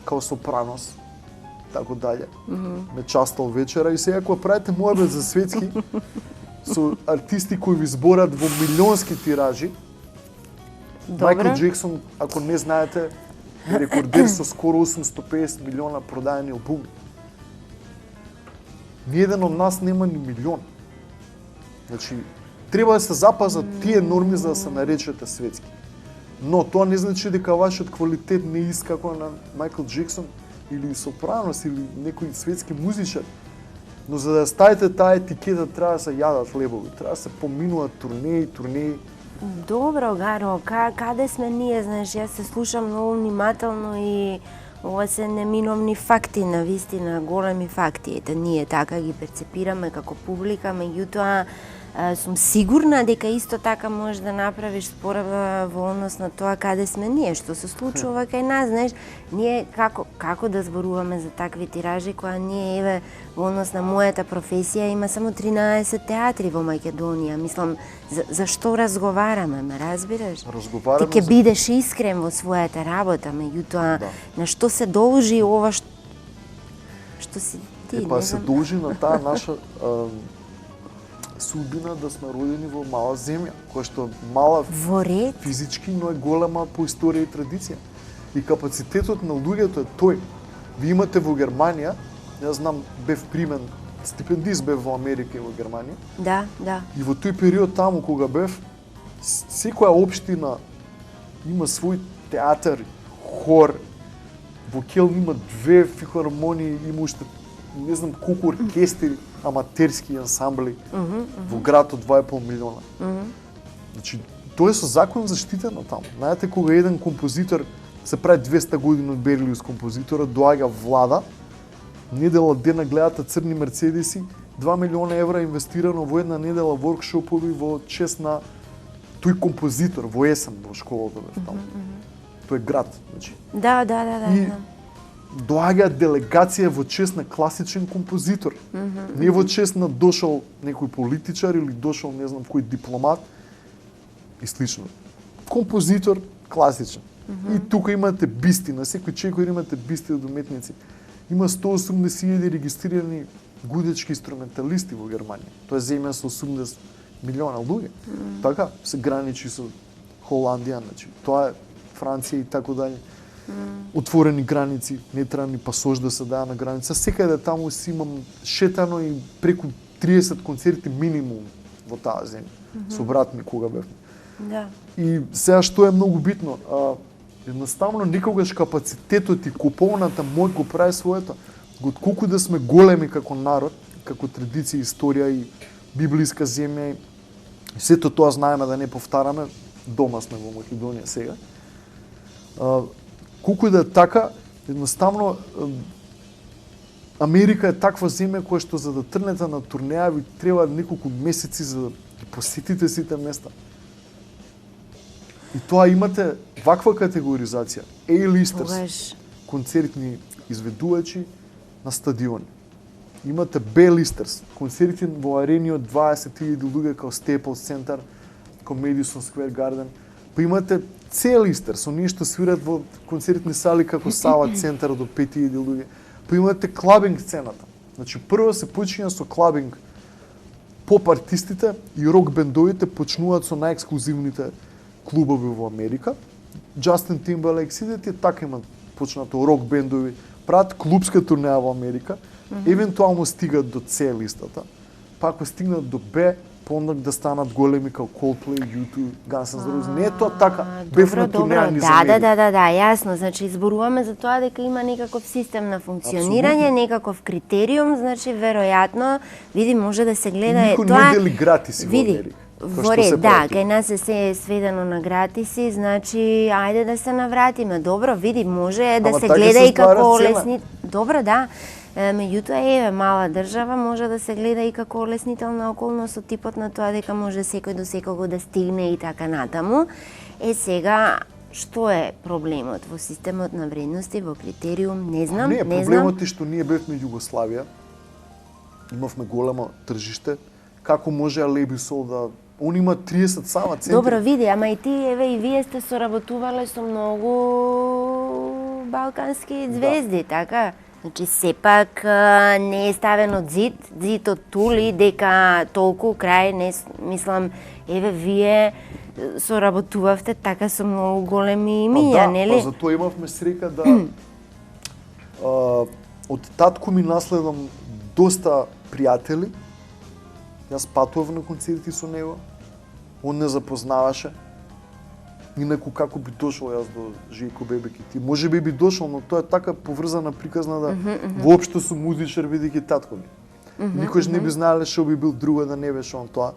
као Сопранос, тако дале. Ме частал вечера и сега кога правите мојабет за светски со артисти кои ви зборат во милионски тиражи. Майкл Джексон, ако не знаете, е рекордер со скоро 850 милиона продаени албуми. Ниеден од нас нема ни милион. Значи, треба да се запазат тие норми за да се наречете светски. Но тоа не значи дека вашиот квалитет не е ист како на Майкл Джексон или Сопранос или некој светски музичар. Но за да ставите таа етикета треба да се јадат лебови, треба да се поминуваат турнеи.
Добро, Гаро, каде сме ние, знаеш, јас се слушам многу внимателно и ова се неминовни факти, навистина, големи факти. Ете, ние така ги перцепираме како публика, меѓутоа сум сигурна дека исто така можеш да направиш спорава во однос на тоа каде сме ние, што се случува кај нас, знаеш, ние како да зборуваме за такви тиражи кога ние еве во однос на мојата професија има само 13 театри во Македонија. Мислам, за што разговараме, ме разбираш?
Разговараме.
Ти ќе бидеш искрен во својата работа, меѓутоа на што се должи ова што си ти?
Па се должи на таа наша судбина да сме родени во мала земја, која што мала физички, но е голема по историја и традиција. И капацитетот на луѓето е тој. Ви имате во Германија, јас знам, бев примен, стипендист бев во Америка и во Германија.
Да.
И во тој период таму кога бев, секоја општина има свој театар, хор. Во Келн има 2 филхармонии, има уште не знам колку оркестри, аматерски ансамбли во град од 2,5 милиона. Значи, тоа е со закон заштитено таму. Знаете, кога еден композитор се прави 200 години од Берлиус композитора, доаѓа влада, недела дена гледате црни мерцедеси, 2 милиона евра инвестирано во една недела воркшопови во чест на тој композитор во есен во школата бев таму. Тој град, значи.
Да.
И доаѓа делегација во чест на класичен композитор. Не во чест на дошол некој политичар или дошол не знам кој дипломат и слично. Композитор класичен. И тука имате бисти, на секој чекор имате бисти од уметници. Има 180.000 регистрирани гудечки инструменталисти во Германија. Тоа е земја со 80 милиона луѓе. Така се граничи со Холандија, значи. Тоа е Франција и така дале. Отворени граници, не треба ни пасош да се дава на граница. Секаде таму си имам шетано и преку 30 концерти минимум во таа земја. Со брат ми кога бев.
Да.
И сега што е многу битно, едноставно никогаш капацитетот и куповната моќ го прави своето. Колку да сме големи како народ, како традиција, историја и библиска земја и сето тоа знаеме да не повтараме, дома сме во Македонија сега. Колку да е така, едноставно Америка е таква земја која што за да трнете на турнеја ви треба неколку месеци за да ги посетите сите места. И тоа имате ваква категоризација, A-listers, концертни изведувачи на стадиони. Имате B-listers, концерти во арени од 20.000 луѓе као Staples Center, као Madison Square Garden. Па имате C-listers, оние што свират во концертни сали како Сава Центар до 5.000 луѓе. Па имате клабинг сцената. Значи прво се почиња со клабинг поп артистите и рок бендовите почнуваат со најексклузивните клубови во Америка. Justin Timberlake сите тие така имат почнато рок бендови, прават клубска турнеја во Америка, евентуално стигат до С листата, па ако стигнат до Б, понак да станат големи како Coldplay, U2, Guns N' Roses. Не е тоа така. Бев на турнеја низ Америка.
Да, јасно. Значи изборуваме за тоа дека има некаков систем на функционирање, некаков критериум, значи веројатно, види може да се гледа
Никој не дели гратиси во Америка.
Во ред, да, кај нас е се сведено на гратиси, значи ајде да се навратиме. Добро, види, може да се гледа и како лесни. Добро, да. Меѓутоа, еве, мала држава може да се гледа и како леснителна околност од типот на тоа дека може секој до секого да стигне и така натаму. Сега, што е проблемот во системот на вредности, во критериум, не знам,
не знам. Проблемот е што ние бевме Југославија, имавме големо тржиште, како може Алеби Сол да... Он има 30 сама центри.
Добро, види, ама и ти, еве, и вие сте соработувале со многу балкански звезди, така? Значи, сепак не е ставено зид од тули, дека толку крај, не, мислам, еве, вие соработувавте така со многу големи имиња, нели?
Да, затоа имавме срека да... од татко ми наследам доста пријатели. Јас патував на концерти со него. Он не запознаваше. Инаку како би дошол јас до Жејко Бебек и ти? Може би дошол, но тоа е така поврзана приказна да воопшто сум музичар бидејќи татко ми. Никош не би знаеле што би бил друго да не беше он тоа.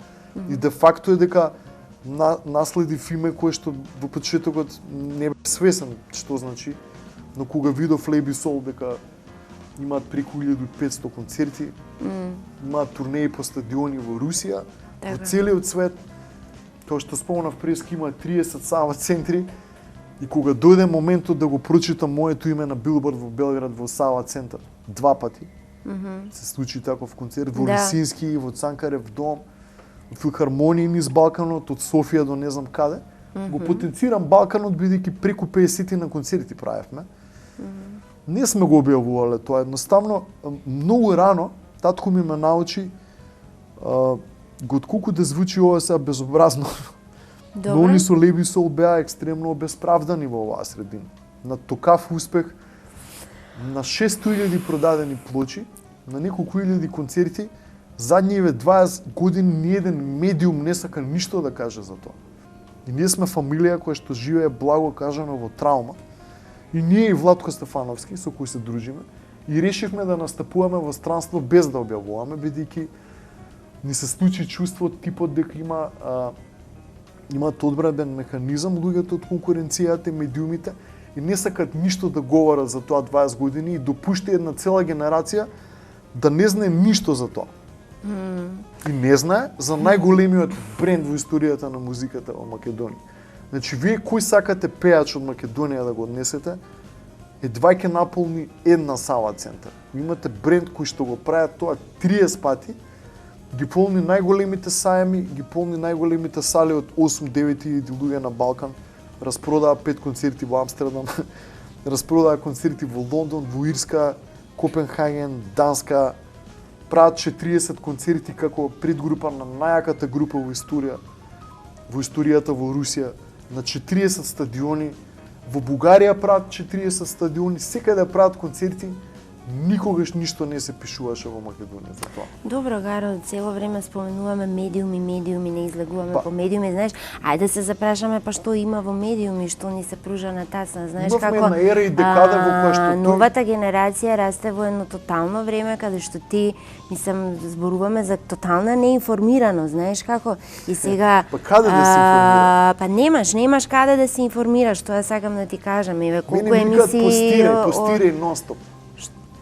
И де факто е дека наследив име кое што во почетокот не бе свесен што значи, но кога видов Леби Сол дека имаат преку 1500 концерти, имаат турнеи по стадиони во Русија, во целиот свет, тоа што спомнав прески има 30 сама центри, и кога дојде моментот да го прочитам моето име на билборд во Белград во Сава центар, 2 пати, се случи таков концерт во Лисински, во Цанкарев дом, во филхармонии низ Балканот, од Софија до не знам каде. Го потенцирам Балканот бидејќи преку 50 на концерти правевме. Не сме го објавувале тоа, едноставно многу рано татко ми ме научи отколку да звучи ова сега безобразно. Но они со Леби Сол беа екстремно обесправдани во оваа средина. На токав успех, на 600.000 продадени плочи, на неколку илјади концерти, задниве 20 години ниеден медиум не сака ништо да каже за тоа. И ние сме фамилија која што живее благо кажано во траума. И ние и Владко Стефановски, со кој се дружиме, и решивме да настапуваме во странство без да објавуваме, бидејќи ни се случи чувство типот дека имаат одбранен механизам луѓето од конкуренцијата и медиумите и не сакат ништо да говорат за тоа 20 години и допушти една цела генерација да не знае ништо за тоа. И не знае за најголемиот бренд во историјата на музиката во Македонија. Значи, вие кој сакате пејач од Македонија да го однесете, едва ќе наполни една Сава центар. Имате бренд кој што го прави тоа 30 пати, ги полни најголемите сајми, ги полни најголемите сали од 8-9 луѓе на Балкан, распродаа 5 концерти во Амстердам, распродаа концерти во Лондон, во Ирска, Копенхаген, Данска, прават 40 концерти како предгрупа на најаката група во историјата во Русија, на 40 стадиони, во Бугарија прават 40 стадиони, секаде прават концерти, никогаш ништо не се пишуваше во Македонија за тоа.
Добро, Гаро, цело време споменуваме медиуми, не излегуваме по медиуми, знаеш, ајде да се запрашаме па што има во медиуми, што ни се пружа на тацна, знаеш како
една ера и декада во која што
новата генерација расте во едно тотално време каде што ти, мислам, зборуваме за тотална неинформираност, знаеш како, и сега
па каде да се информира?
Па немаш каде да се информираш, тоа сакам да ти кажам, еве колку емисии
постирај нон-стоп.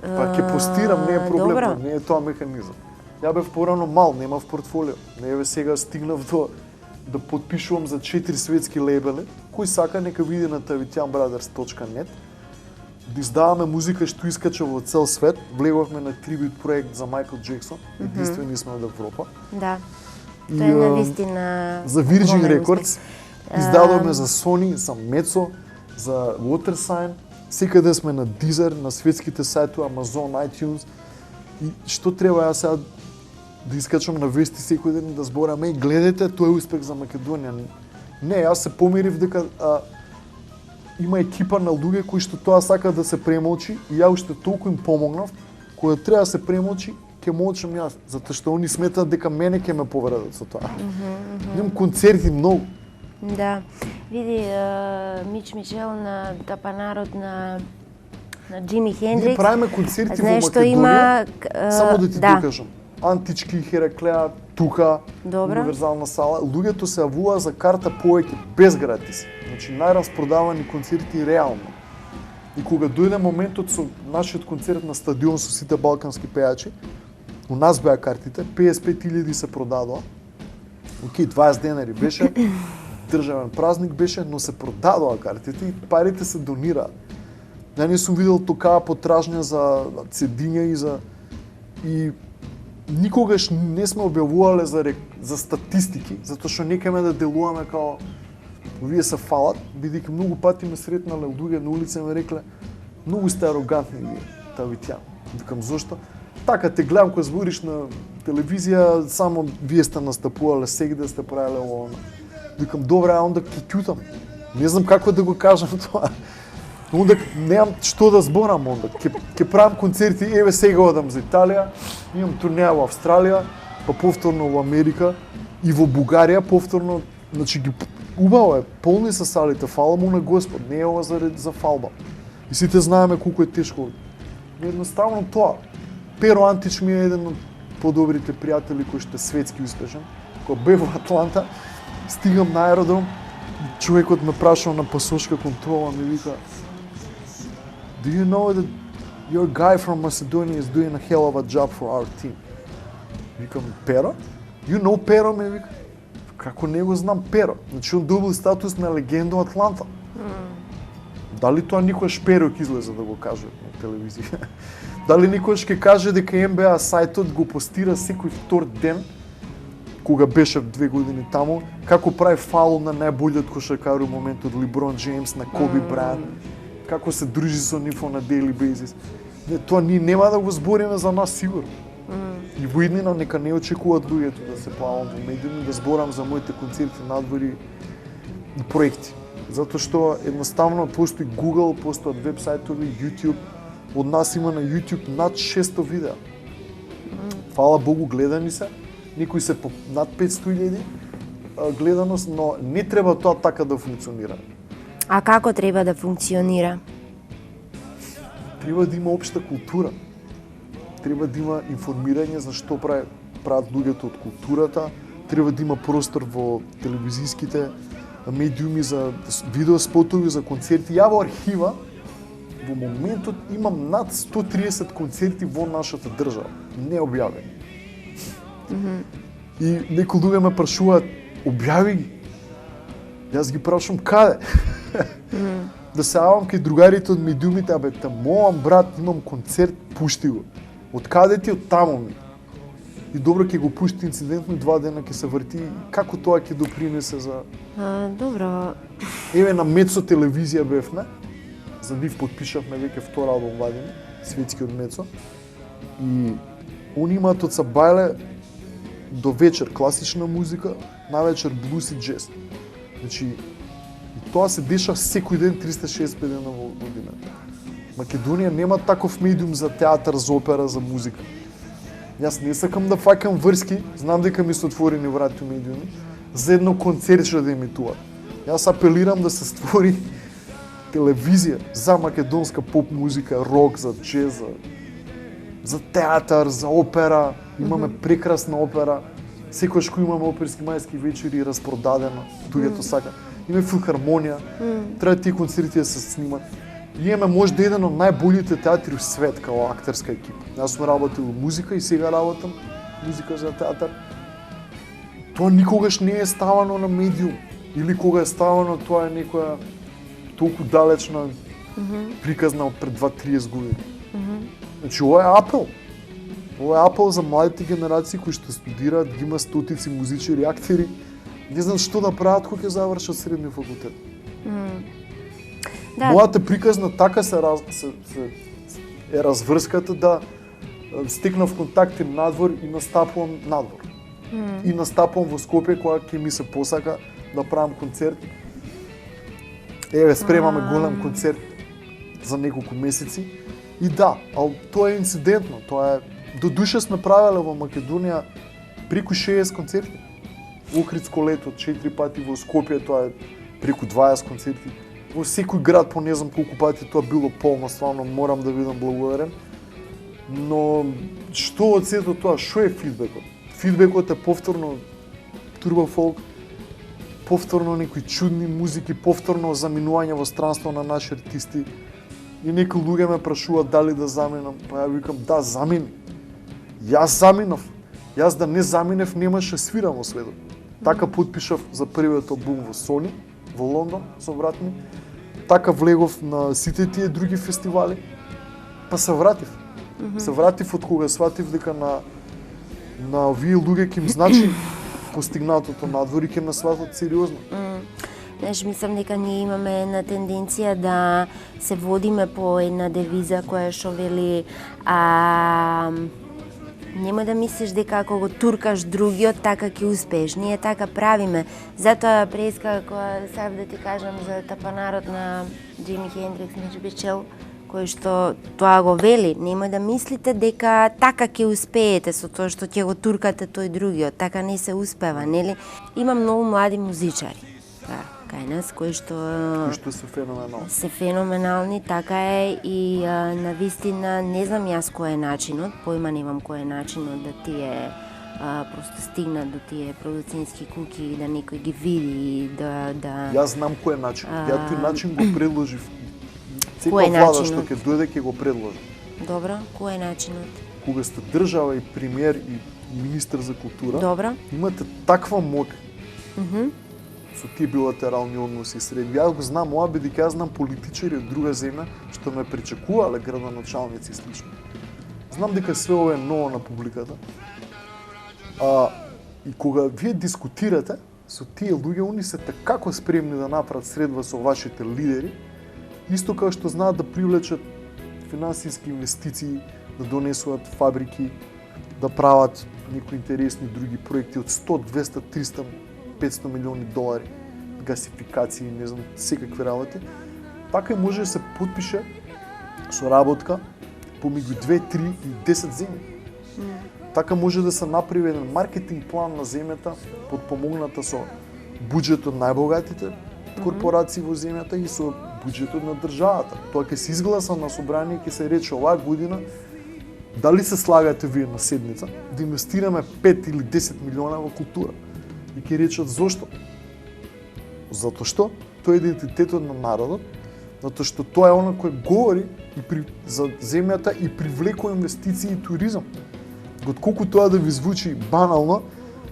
Па ќе постирам, не е проблем, не е тоа механизам. Ја бев порано мал, немав портфолио. Не еве сега стигнав до да потпишувам за 4 светски лейбели. Кој сака нека види на tavitianbrothers.net. Да издаваме музика што искача во цел свет. Влеговме на трибют проект за Майкл Джексон, единствени сме од Европа.
Да. Тоа е навистина
за Virgin Records. Издадовме за Sony, за Mezzo, за Watersign. Секаде сме на Deezer, на светските сајтови, Amazon, iTunes. И што треба ја сега да искачам на вести секој ден и да зборам, гледате, тоа е успех за Македонија. Не, јас се помирив дека има екипа на луѓе кои што тоа сака да се премолчи и ја уште толку им помогнав, кога треба да се премолчи, ќе молчам јас, затоа што они сметаат дека мене ќе ме повредат со тоа. Имам концерти многу.
Да. Види, Мич Мичел на тапанарот на Джими Хендрикс.
Ние правиме концерти во
Знаеш што
Македонија,
има...
само да ти докажам. Антички, Хераклеа, тука, универзална сала. Луѓето се јавуваа за карта повеќе, без гратис. Значи, најраспродавани концерти реално. И кога дојде моментот со нашиот концерт на стадион со сите балкански пејачи, у нас беа картите, 55.000 се продадоа. Океј, 20 денари беше, државен празник беше, но се продадоа картите и парите се донираат. Ја не сум видел токаа потражња за цедиња и никогаш не сме објавувале за статистики, затоа што некаме да делуваме као овие се фалат, бидејќи многу пати ме сретнале луѓе на улица и ме рекле многу сте арогантни вие, Тавитјан. Викам зошто? Така те гледам кога збориш на телевизија, само вие сте настапувале, сегде сте правеле ово. Викам добре, а онда ќе ќутам. Не знам како да го кажам тоа. Онда немам што да зборам онда. Ќе правам концерти, еве сега одам за Италија, имам турнеја во Австралија, па повторно во Америка и во Бугарија повторно, значи ги убаво е, полни се салите, фала му на Господ, не е ова за фалба. И сите знаеме колку е тешко. Едноставно тоа. Перо Антич ми е еден од подобрите пријатели кој што е светски успешен. Кога бев во Атланта, стигам на аеродром, човекот ме прашал на пасошка контрола, ми вика Do you know that your guy from Macedonia is doing a hell of a job for our team? Викам, Перо? You know Перо, ме вика. Како не го знам Перо? Значи он добил статус на легенда Атланта. Дали тоа никош Перо ќе излезе да го каже на телевизија? Дали никош ќе каже дека НБА сајтот го постира секој втор ден, кога беше 2 години таму, како прави фаул на најболјиот кошаркар во моментот Леброн Джеймс, на Коби Брајант, како се дружи со нив на daily basis. Тоа ние нема да го збориме за нас сигурно. И во иднина нека не очекуваат луѓето да се појавам во медиуми, да зборам за моите концерти, надвори и проекти. Затоа што едноставно постои Google, постојат веб-сајтови, YouTube. Од нас има на YouTube над 600 видеа. Фала Богу, гледани се. Некои се по над 500.000 гледаност, но не треба тоа така да функционира.
А како треба да функционира?
Треба да има општа култура. Треба да има информирање за што прават луѓето од културата. Треба да има простор во телевизиските медиуми за видеоспотови, за концерти. Ја во архива во моментот имам над 130 концерти во нашата држава, не објавени. И некои луѓе ме прашуваат, објави ги. Јас ги прашувам каде? Да се јавам кај другарите од медиумите, абе, те молам брат, имам концерт, пушти го. Од каде ти? Од таму ми. И добро ќе го пушти инцидентно и 2 дена ќе се врти. Како тоа ќе допринесе за...
Добро.
Еве на Мецо телевизија бевме. За нив подпишавме веќе втор албум вадиме, светски од Мецо. И они имаат од сабајле до вечер класична музика, навечер блус и джез. Значи, и тоа се деша секој ден 365 дена во годината. Македонија нема таков медиум за театар, за опера, за музика. Јас не сакам да фаќам врски, знам дека ми се отворени врати медиуми, за едно концертче да емитуваат. Јас апелирам да се створи телевизија за македонска поп музика, рок, за джез, за театар, за опера. Имаме прекрасна опера. Секојаш кој имаме оперски мајски вечери распродадено, луѓето сака. Има филхармонија, треба тие концерти да се снимат. И имаме можда еден од најболите театри во свет као актерска екипа. Јас сум работил музика и сега работам музика за театар. Тоа никогаш не е ставано на медиум. Или кога е ставано, тоа е некоја толку далечна приказна од пред 2-30 години. Значи, ова е апел. Ова е апел за младите генерации кои што студираат, ги има стотици музичари, актери. Не знам што да прават кога ќе завршат средни факултет.
Да.
Мојата приказна така е разврската да стекнав контакти надвор и настапувам надвор. И настапувам во Скопје кога ќе ми се посака да правам концерт. Еве, спремаме голем концерт за неколку месеци. И да, ал тоа е инцидентно, тоа е до душа сме правеле во Македонија преку 60 концерти. Охридско лето 4 пати, во Скопје тоа е преку 20 концерти. Во секој град по не знам колку пати тоа било полно, стварно морам да бидам благодарен. Но што од сето тоа, што е фидбекот? Фидбекот е повторно турбо фолк, повторно некои чудни музики, повторно заминување во странство на наши артисти. И некои луѓе ме прашуваат дали да заминам, па ја викам да, замини. Јас заминав. Јас да не заминев немаше свирам во светот. Така потпишав за првиот албум во Sony, во Лондон со брат ми. Така влегов на сите тие други фестивали, па се вратив. Се вратив од кога сватив дека на овие луѓе ќе им значи постигнатото надвор и ќе ме сватат сериозно.
Знаеш, мислам дека ние имаме една тенденција да се водиме по една девиза која што вели нема да мислиш дека ако го туркаш другиот, така ќе успееш. Ние така правиме. Затоа преска кога сакав да ти кажам за тапанарот на Джими Хендрикс, не би чел, кој што тоа го вели. Нема да мислите дека така ќе успеете со тоа што ќе го туркате тој другиот. Така не се успева, нели? Има многу млади музичари. Кај нас, кои што
се феноменални.
Се феноменални, така е и на вистина не знам јас кој е начинот, појма немам кој е начинот да тие просто стигнат до тие продуцентски куки и да некој ги види и да...
Јас знам кој е начин. Ја тој начин го предложив. Секоја влада што ќе дојде ќе го предложи.
Добро, кој е начинот?
Кога сте држава и премиер и министар за култура,
добро,
имате таква моќ со тие билатерални односи сред. Јас го знам ова бидејќи јас знам политичари од друга земја што ме пречекувале градоначалници и слично. Знам дека све ова е ново на публиката. И кога вие дискутирате со тие луѓе, они се како спремни да направат средба со вашите лидери, исто како што знаат да привлечат финансиски инвестиции, да донесуваат фабрики, да прават некои интересни други проекти од 100, 200, 300, 500 милиони долари, гасификации, не знам, секакви работи. Така и може да се потпише соработка помеѓу 2, 3 и 10 земји. Така може да се направи еден маркетинг план на земјата, подпомогната со буџетот од најбогатите корпорации во земјата и со буџетот на државата. Тоа ќе се изгласа на собрание, ќе се рече оваа година дали се слагате вие на седница да инвестираме 5 или 10 милиона во култура. И ќе речат зошто? Затоа што тоа е идентитетот на народот, затоа што тоа е она кој говори за земјата и привлекува инвестиции и туризам. Отколку тоа да ви звучи банално,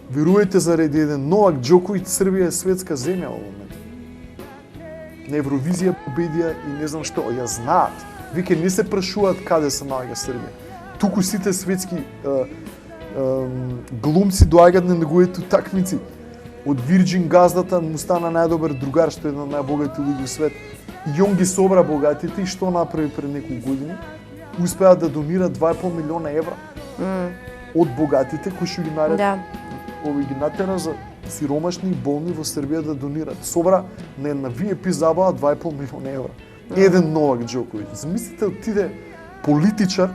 верувајте заради еден Новак Џоковиќ Србија е светска земја во моментот. На Евровизија победија и не знам што, ја знаат. Веќе не се прашуваат каде се наоѓа Србија. Туку сите светски глумци доаѓаат на неговите такмици. Од Вирџин газдата му стана најдобар другар, што е еден од најбогати луѓе во свет. И он ги собра богатите и што направи пред неколку години? Успеа да донира 2,5 милиона евра од богатите кои што ги наред ги натера за сиромашни и болни во Србија да донират. Собра на една VIP забава 2,5 милиона евра. Еден Новак Џоковиќ. Замислите отиде политичар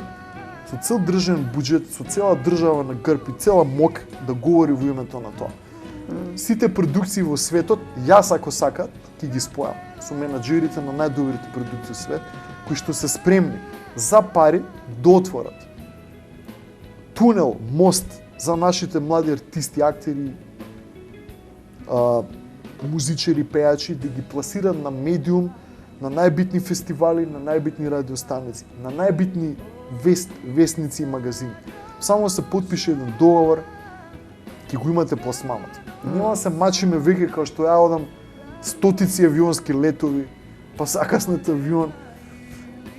со цел државен буџет, со цела држава на грб и цела моќ да говори во името на тоа. Сите продукции во светот, јас ако сакат, ќе ги спојам со менаџерите на најдобрите продукции во свет, кои што се спремни за пари да отворат тунел, мост за нашите млади артисти, актери, музичари, пејачи, да ги пласираат на медиум, на најбитни фестивали, на најбитни радиостаници, на најбитни вестници и магазини. Само се потпише еден договор, ќе го имате пласманот. Нема да се мачиме веќе како што ја одам стотици авионски летови, па закаснат авион,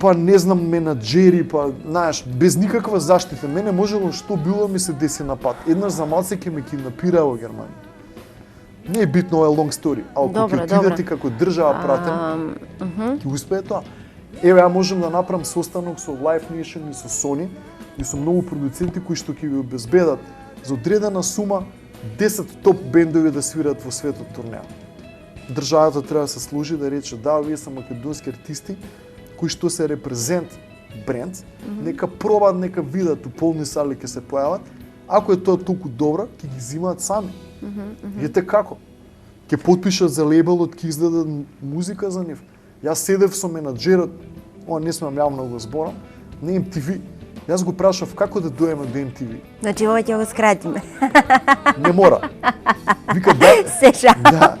па не знам менаџери, па знаеш, без никаква заштита. Мене можело што било ми се деси на пат. Еднаш за малце ќе ме киднапираа во Германија. Не е битно, ова е long story. А ако ќе отидете како држава пратен, ќе успее тоа. Еве, ја можам да направам состанок со Live Nation и со Sony, И со многу продуценти кои што ќе ви обезбедат за одредена сума 10 топ бендови да свират во светот турнеја. Државата треба да се служи да рече да, овие се македонски артисти кои што се репрезент бренд, нека пробаат, нека видат, у полни сали ќе се појават. Ако е тоа толку добро, ќе ги земаат сами. Видите како? Ќе потпишат за лейбелот, ќе издадат музика за нив. Јас седев со менаџерот, не смеам јавно го зборам, на MTV. Јас го прашав како да дојдеме до MTV.
Значи ова ќе го скратиме.
Не мора. Вика
Да.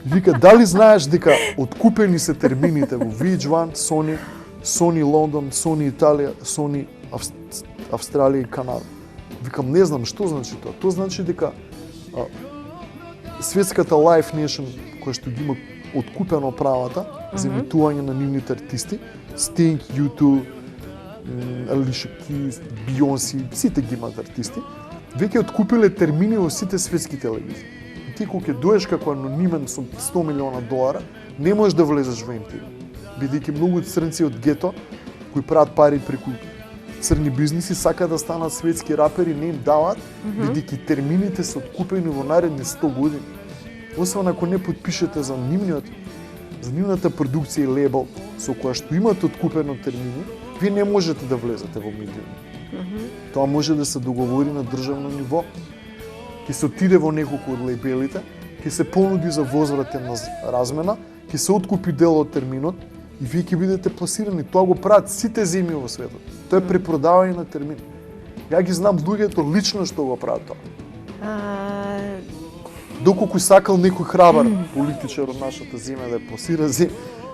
Вика дали знаеш дека откупени се термините во VH1, Sony Лондон, Sony Италија, Sony Австралија и Канада. Викам не знам што значи тоа. Тоа значи дека светската Live Nation која што ги има откупено правата за емитување на нивните артисти, Sting, U2, Alicia Keys, Beyoncé, сите ги имаат артисти, веќе откупиле термини во сите светски телевизии. И ти кога ќе доеш како анонимен со $100 милиона, не можеш да влезеш во MTV. Бидејќи многу црнци од гето кои прават пари преку црни бизниси сакаат да станат светски рапери, не им даваат, бидејќи термините се откупени во наредни 100 години. Освен ако не подпишете за нивната продукција и лейбл со која што имате откупено термини, вие не можете да влезете во медиуми. Тоа може да се договори на државно ниво. Ќе се отиде во неколку од лейбелите, ќе се понуди за возвратена размена, ќе се откупи дел од терминот и вие ќе бидете пласирани. Тоа го прават сите земји во светот. Тоа е препродавање на термин. Ја ги знам луѓето лично што го прават тоа. Доколку сакал некој храбар политичар од нашата земја да пласира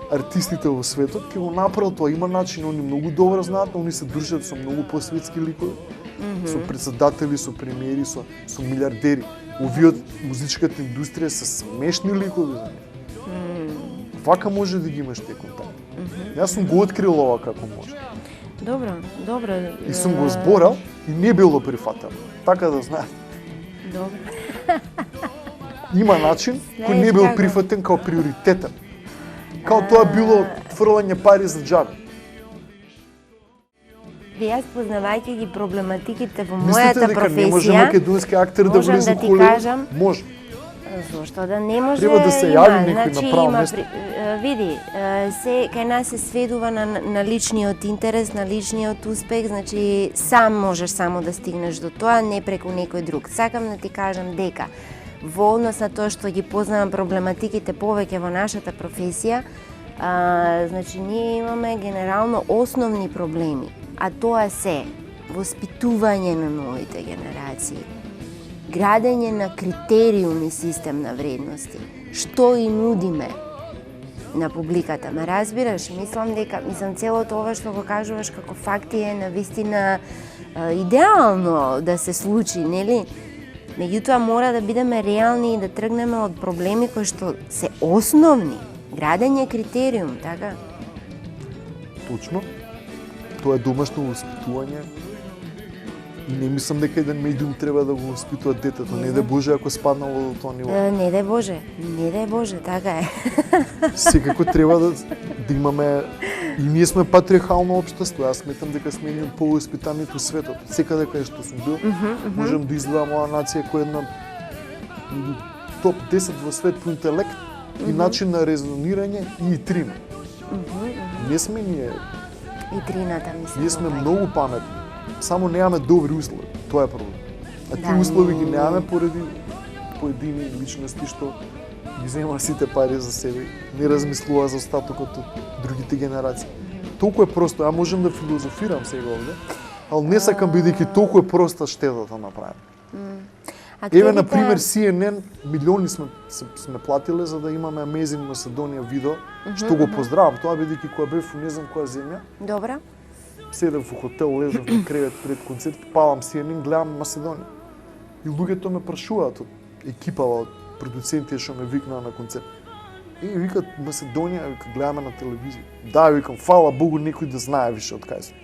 артистите во светот, ќе го направи тоа. Има начин, они многу добро знаат, они се дружат со многу посветски ликови, со председатели, со премиери, со милиардери. Овие од музичката индустрија се смешни ликови за нив. Вака може да ги имаш тие контакти. Јас сум го открил ова како може.
Добро.
И сум го зборал и не било прифатено. Така да знаат.
Добро.
Има начин кој не бил прифатен као приоритетен. Као тоа било фрлање пари за џабе.
Јас познавајќи ги проблематиките во
Мислите
мојата
дека
професија,
не може македонски актер да влезе во Холивуд? Може.
Зошто да не може?
Треба да се јави некој на право место.
Види, се кај нас се сведува на личниот интерес, на личниот успех, значи сам можеш само да стигнеш до тоа, не преку некој друг. Сакам да ти кажам дека во однос на тоа што ги познавам проблематиките повеќе во нашата професија, значи ние имаме генерално основни проблеми, а тоа се воспитување на новите генерации, градење на критериуми систем на вредности, што и нудиме на публиката. Ма разбираш, мислам целото ова што го кажуваш како факти е навистина идеално да се случи, нели? Меѓутоа мора да бидеме реални и да тргнеме од проблеми кои што се основни. Градење критериум, така?
Точно. Тоа е домашно воспитување. И не мислам дека еден медиум треба да го воспитува детето. Не дај Боже ако спаднало до тоа ниво.
Не дај Боже, така е.
Секако треба да имаме. И ние сме патриархално општество. Јас сметам дека сме едни од повоспитаните во светот. Секаде каде што сум бил, можам да изгледам оваа нација која е една топ 10 во свет по интелект и начин на резонирање и итрина. Не сме ние.
Итрината, мислам.
Ние сме многу паметни. Само немаме добри услови. Тоа е проблем. А тие услови ги немаме поради поедини личности што ги земаа сите пари за себе, не размислува за остатокот од другите генерации. Толку е просто, ја можам да филозофирам сега овде, ал не сакам бидејќи толку е проста штетата направена. Еве на пример CNN милиони сме платиле за да имаме Amazing Macedonia видео, што го поздравам тоа бидејќи кога бев во не знам која земја.
Добра.
Седев во хотел, лежав на кревет пред концерт, палам CNN, гледам Македонија. И луѓето ме прашуваат од екипава, од продуцентите што ме викнаа на концерт. И викат Македонија, гледаме на телевизија. Да, викам, фала Богу некој да знае више од кај сме.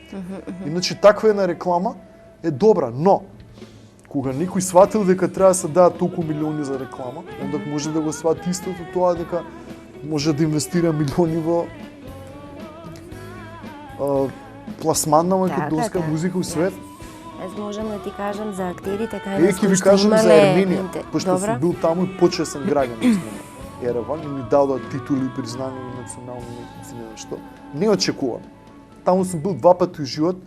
Иначе таква една реклама е добра, но кога некој сватил дека треба да се дадат толку милиони за реклама, онда може да го свати истото тоа дека може да инвестира милиони во пласманна
Така,
македонска музика у свет.
Јас можам да ти кажам за актерите кај нас
Ќе ви
што
кажам за
имале
Ерменија, пошто сум бил таму и почесен граѓанин сум на Ереван и ми дадоа титули, признани и национални уметници, не знам што. Не очекувам. Таму сум бил 2 пати у живот,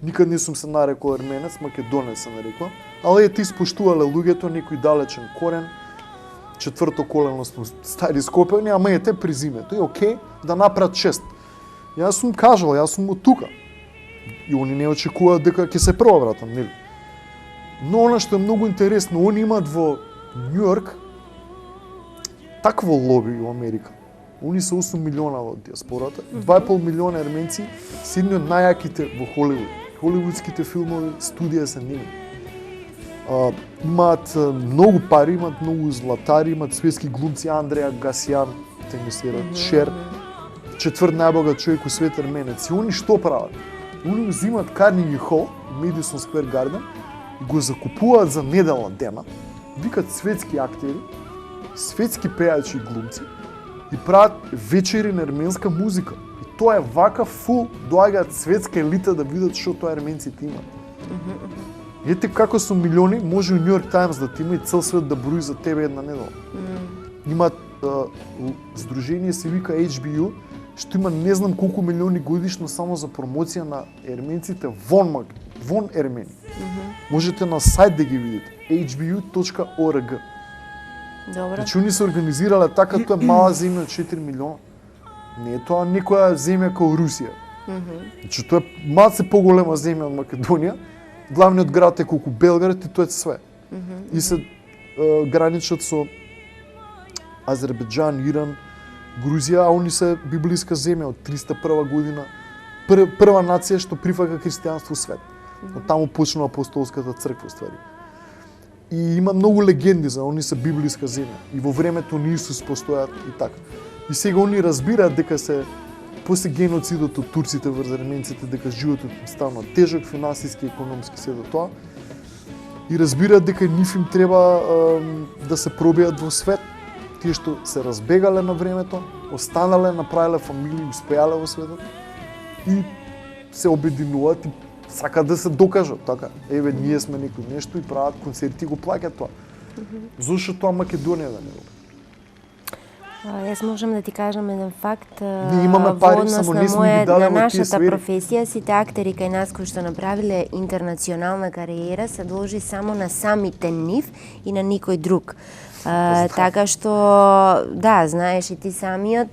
никад не сум се нарекол ерменец, македонец се нарекол, али ти испоштувале луѓето некој далечен корен, четврто колено сме стари скопени, ама ете презимето и окей, да направат чест. Јас сум кажал, јас сум од тука. И они не очекуваат дека ќе се провратам, нели? Но она што е многу интересно, они имаат во Њујорк такво лоби во Америка. Они се 8 милиона од диаспората, 2,5 милиона ерменци, се едни од најаките во Холивуд. Холивудските филмови, студија се ними. Имаат многу пари, имаат многу златари, имаат светски глумци, Андреа Гасијан, тенисерот, Шер, четврт најбогат човек у свет ерменец. И они што прават? Они взимат Карнеги Хол, Медисон Сквер Гарден, и го закупуваат за недела дена, викат светски актери, светски пејачи и глумци, и прават вечери на ерменска музика. И тоа е вака фул, доаѓаат светска елита да видат што тоа ерменците имат. Ете како со милиони, може у Њујорк Таймс да ти има и цел свет да брои за тебе една недела. Имаат здружение се вика HBO, што има не знам колку милиони годишно само за промоција на ерменците вон Ерменија. Можете на сајт да ги видите, hbu.org.
Добро.
Значи, они се организирале така, тоа е мала земја од 4 милиона. Не е тоа некоја земја како Русија. Значи, тоа е малце поголема земја од Македонија, главниот град е колку Белград и тоа е све. И се граничат со Азербеџан, Иран, Грузија, а они се библиска земја од 301 година. Прва нација што прифаќа христијанство у свет. Од таму почнува апостолската црква ствари. И има многу легенди за они се библиска земја. И во времето на Исус постојат и така. И сега они разбираат дека се после геноцидот од турците врз ерменците, дека животот им стана тежок, финансиски, економски, се до тоа. И разбираат дека нив им треба да се пробијат во свет. Тие што се разбегале на времето, останале, направиле фамилии, успеале во светот и се обединуваат и сакаат да се докажат, така. Еве, ние сме некој нешто и прават концерти и го плаќаат тоа. Зошто тоа Македонија да не го?
Јас можам да ти кажам еден факт.
Ние имаме пари, само не сме ги дали
на
во тие
нашата
сфери.
професија, сите актери кај нас кои што направиле интернационална кариера се должи само на самите нив и на никој друг. Така што, да, знаеш и ти самиот,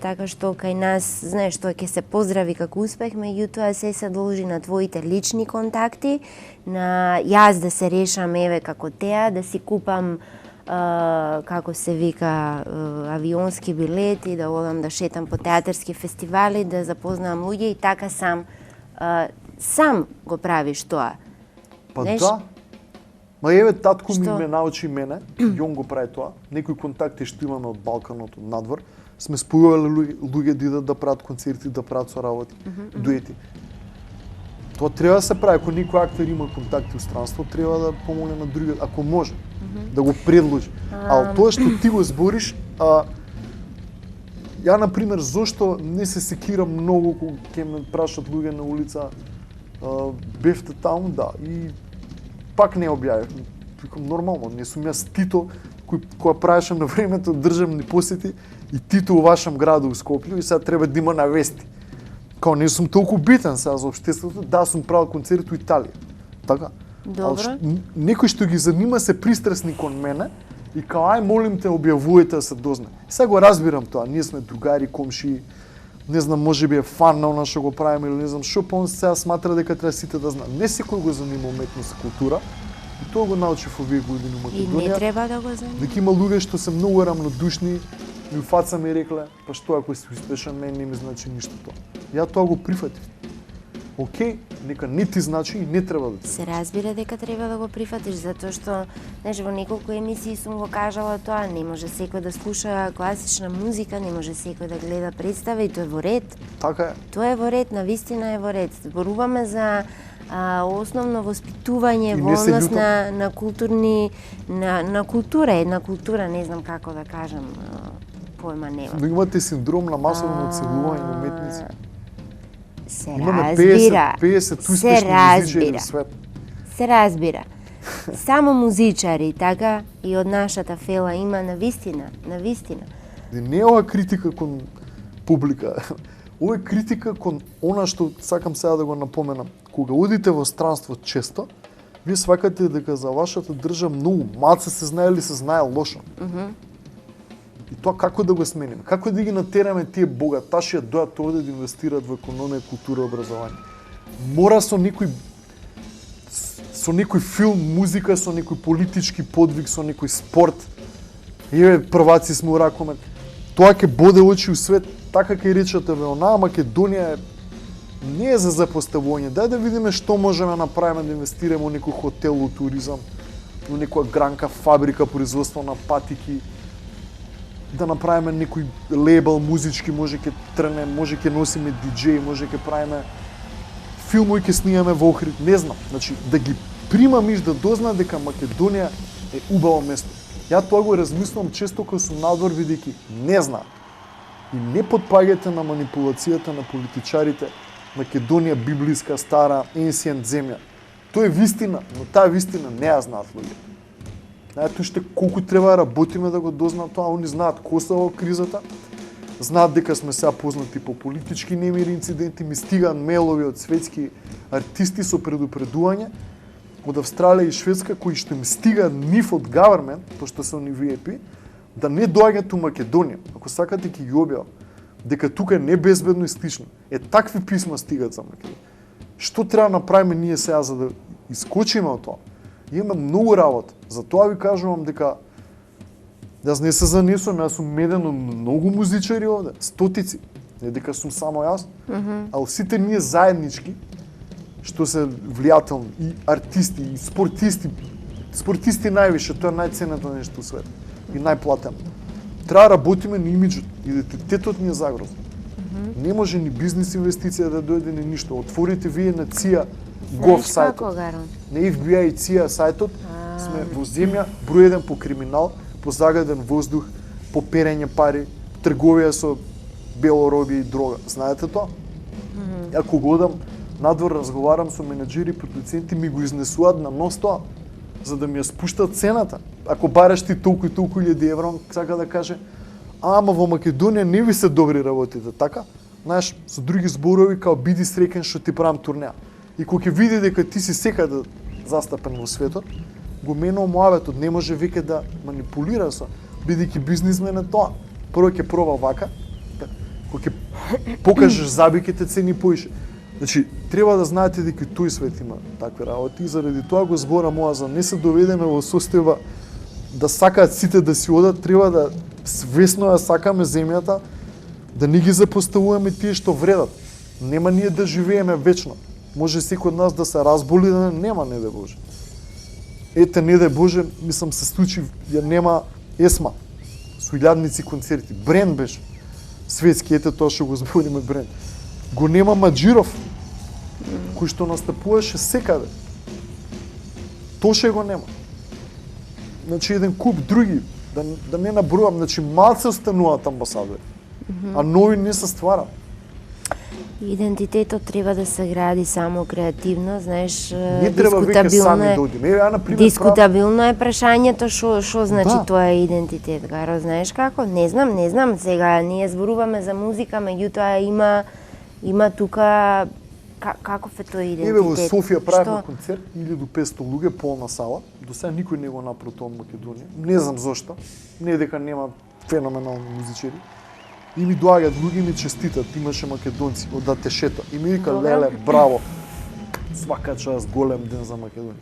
така што кај нас, знаеш, тоа ќе се поздрави како успех, меѓутоа се должи на твоите лични контакти, на јас да се решам, еве, како теа, да си купам како се вика, авионски билети, да одам да шетам по театарски фестивали, да запознавам луѓе и така сам го правиш тоа.
Па
знаеш?
да. Ма еве, татко
Што?
ме научи мене, и он го прави тоа. Некои контакти што имаме од Балканот, од надвор, сме спојувале луѓе да идат да прават концерти, да прават соработи, дуети. Тоа треба да се прави, ако некој актер има контакти у странство, треба да помогне на другиот, ако може, да го предложи. А тоа што ти го збориш, ја, например, зошто не се секирам многу кога ќе ме прашат луѓе на улица, бевте таму, да, и пак не објавив. Викам, нормално, не сум јас Тито, која правеше на времето државни посети и Тито у вашем граду у Скопје и сега треба да има на вести. Као не сум толку битен сега за општеството, да сум правил концерт у Италија. Така?
Добро.
Некој што ги занима се пристрасни кон мене и као ај молим те објавувајте да се дозна. Сега го разбирам тоа, ние сме другари, комши, не знам, можеби е фан на она што го правиме или не знам што, па он сега сматра дека треба сите да знаат. Не секој го занима уметност и култура. И тоа го научив овие години у
И
Македонија.
не треба да го знаеш.
Дека има луѓе што се многу рамнодушни, ми фаца ми рекле, па што ако си успешен, мен не ми значи ништо тоа. Ја тоа го прифатив. Океј, нека не ти значи и не треба да ти.
Се разбира дека треба да го прифатиш, затоа што, знаеш, во неколку емисии сум го кажала тоа, не може секој да слуша класична музика, не може секој да гледа представи, и тоа е во ред.
Така е.
Тоа е во ред, навистина е во ред. Зборуваме за основно воспитување
И
во
не се
однос
љутам.
на културни на култура, една култура, не знам како да кажам, појма немам.
Но имате синдром на масовно оцелување на уметници.
Се
Имаме
разбира.
50
Се
успешни музичари
разбира.
во свет.
Се разбира. Само музичари, така и од нашата фела има на вистина.
Не е ова критика кон публика. Ова е критика кон она што сакам сега да го напоменам. Кога одите во странство често, вие свакате дека за вашата држава многу малце се знае или се знае лошо. И тоа како да го смениме? Како да ги натераме тие богаташи да дојдат овде да инвестираат во економија, култура и образование? Мора со некој филм, музика, со некој политички подвиг, со некој спорт. Еве прваци сме у ракомет. Тоа ќе боде очи у свет, така ќе речете, бе, онаа Македонија не е за запоставување. Дај да видиме што можеме да направиме, да инвестираме во некој хотел, во туризам, во некоја гранка фабрика, производство на патики, да направиме некој лейбл музички, може ќе трне, може ќе носиме диџеј, може ќе правиме филмови, ќе снимаме во Охрид, не знам. Значи, да ги примамиш да дозна дека Македонија е убаво место. Ја тоа го размислувам често кога сум надвор, бидејќи не знам. И не потпаѓате на манипулацијата на политичарите. Македонија библиска, стара, ancient земја. Тоа е вистина, но таа вистина не ја знаат луѓе. Знаете уште колку треба да работиме да го дознаат тоа, они знаат кој се во кризата, знаат дека сме сега познати по политички немири инциденти, ми стигаат мейлови од светски артисти со предупредување од Австралија и Шведска кои што им стигаат нив од government, пошто се они VIP, да не доаѓаат у Македонија. Ако сакате ќе ги објавам дека тука е небезбедно и слично. Такви писма стигаат за Македонија. Што треба да направиме ние сега за да искочиме од тоа? Имаме многу работа. Затоа ви кажувам дека јас не се занесувам, јас сум меден од многу музичари овде, стотици. Не дека сум само јас, ал сите ние заеднички што се влијателни и артисти и спортисти. Спортисти највише, тоа е најценето нешто у свет и најплатено. Треба да работиме на имиџот, идентитетот ни е загрозен. Не може ни бизнис инвестиција да дојде ни ништо. Отворите вие на CIA Gov сајтот. На FBI CIA сајтот сме во земја број 1 по криминал, по загаден воздух, по перење пари, трговија со белороби и дрога. Знаете тоа? Ако го одам надвор разговарам со менаџери и продуценти, ми го изнесуваат на нос тоа, за да ми ја спуштат цената. Ако бараш ти толку и толку илјади евра, он сака да каже, ама во Македонија не ви се добри работите, така? Знаеш, со други зборови, као биди среќен што ти правам турнеа. И кога ќе види дека ти си секаде застапен во светот, го менува муаветот, не може веќе да манипулира со, бидејќи бизнисмен е тоа. Прво ќе проба вака, кога ќе покажеш забиките цени поише. Значи, треба да знаете дека тој свет има такви работи и заради тоа го зборам ова, за не се доведеме во состојба да сакаат сите да си одат, треба да свесно да сакаме земјата, да не ги запоставуваме тие што вредат. Нема ние да живееме вечно. Може секој од нас да се разболи, да нема, не дај Боже. Ете, не дај Боже, мислам се случи, ја нема ЕСМА, со илјадници концерти. Бренд беше светски, ете тоа што го збориме бренд. Го нема Маџиров, кој што настапуваше секаде. Тоше го нема. Значи, еден куп други, да не набројам, значи, малце остануваат амбасадори, а нови не се стварат.
Идентитетот треба да се гради само креативно, знаеш,
Не треба веќе сами да одиме. Ја, например,
дискутабилно е прашањето што значи
Да.
тоа е идентитет, Гаро, знаеш како? Не знам, сега ние зборуваме за музика, меѓутоа има тука каков е тој идентитет?
Еве во Софија правиме
Што?
концерт, 1500 луѓе, полна сала. До сега никој не го направи тоа во Македонија. Не знам зошто. Не дека нема феноменални музичари. И ми доаѓаат луѓе и ми честитат, имаше македонци од Атешето. И ми вика,
Добро.
леле, браво. Свака част голем ден за Македонија.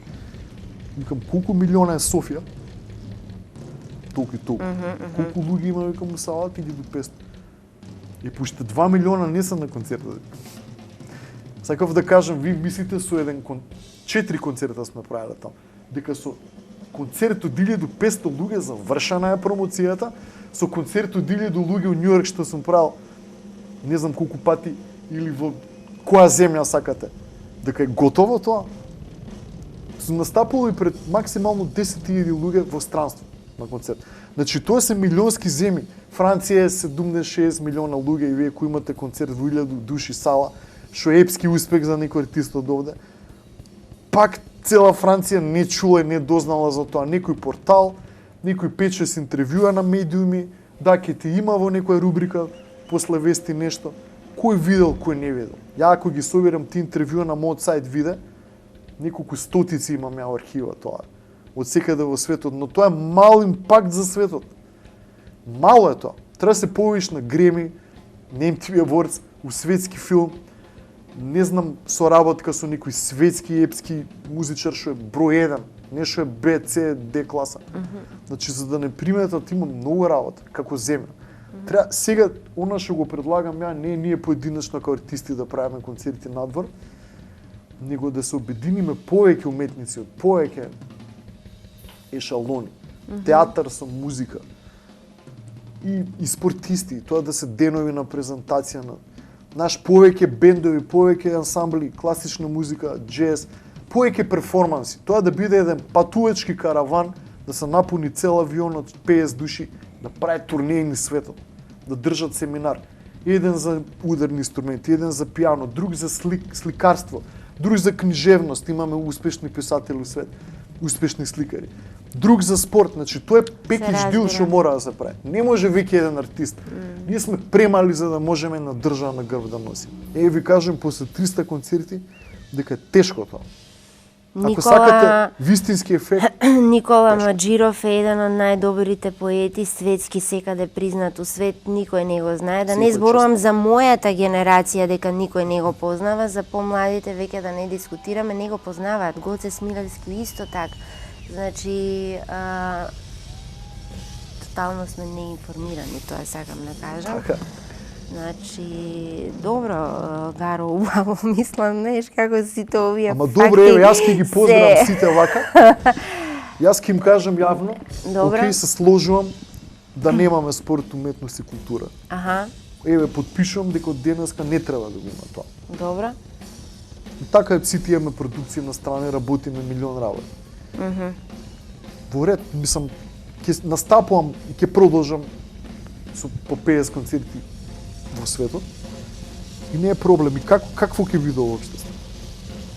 Викам, колку милиона е Софија? Толку и толку. Колку луѓе има, викам, у салата, 1500. И пошто 2 милиона не се на концертот. Сакав да кажам, ви мислите со 4 концерта сме правеле таму, дека со концерт од 1500 луѓе завршена е промоцијата, со концерт од 1000 луѓе у Њујорк што сум правил, не знам колку пати, или во која земја сакате, дека е готово тоа. Сум настапувал и пред максимално 10.000 луѓе во странство на концерт. Значи, тоа се милионски земји. Франција е 76 милиона луѓе и вие кои имате концерт во 1000 души сала, што е епски успех за некој артист од овде. Пак цела Франција не чула и не дознала за тоа. Некој портал, некој 5-6 интервјуа на медиуми, да ќе ти има во некоја рубрика после вести нешто. Кој видел, кој не видел. Ја ако ги соберам ти интервјуа на мојот сајт виде, неколку стотици имам ја архива тоа. Од секаде во светот, но тоа е мал импакт за светот. Мало е тоа. Треба да се појавиш на Греми, на MTV Awards, у светски филм, не знам, соработка со некој светски епски музичар што е број 1, не што е Б, С, Д класа. Значи, за да не приметат, има многу работа, како земја. Треба, сега, она што го предлагам ја, не ние поединечно како артисти да правиме концерти надвор, него да се обединиме повеќе уметници од повеќе ешалони. Театар со музика. И спортисти, тоа да се денови на презентација на наш повеќе бендови, повеќе ансамбли, класична музика, джез, повеќе перформанси. Тоа да биде еден патувачки караван, да се напуни цел авион од 50 души, да прави турнеи низ светот, да држат семинар. Еден за ударни инструменти, еден за пијано, друг за сликарство, друг за книжевност, имаме успешни писатели во свет, успешни сликари. Друг за спорт, значи тоа е пекидж дил што мора да се прави. Не може веќе еден артист. Ние сме премали за да можеме на држава на грб да носиме. Ви кажем после 300 концерти дека е тешко тоа. Ако сакате вистински ефект,
Никола Маџиров е еден од најдобрите поети, светски, секаде признат у свет, никој не го знае. Да не зборувам за мојата генерација дека никој не го познава, за помладите веќе да не дискутираме, не го познаваат. Гоце Смилевски исто така. Значи, тотално сме неинформирани, тоа сакам да кажам.
така.
Значи, добро, Гаро, убаво мислам, знаеш како сите овие
Ама
факти.
добро, еве, јас ќе ги поздравам сите вака. Јас ќе им кажам јавно,
Добро.
окей, се сложувам да немаме спорт, уметност и култура.
Аха,
Еве, подпишувам дека од денеска не треба да го има тоа.
добро.
И така сите имаме продукција на страна, работиме милион работи. Во ред, мислам, ќе настапувам и ќе продолжам со по 50 концерти во светот. И не е проблем. И какво ќе биде општество?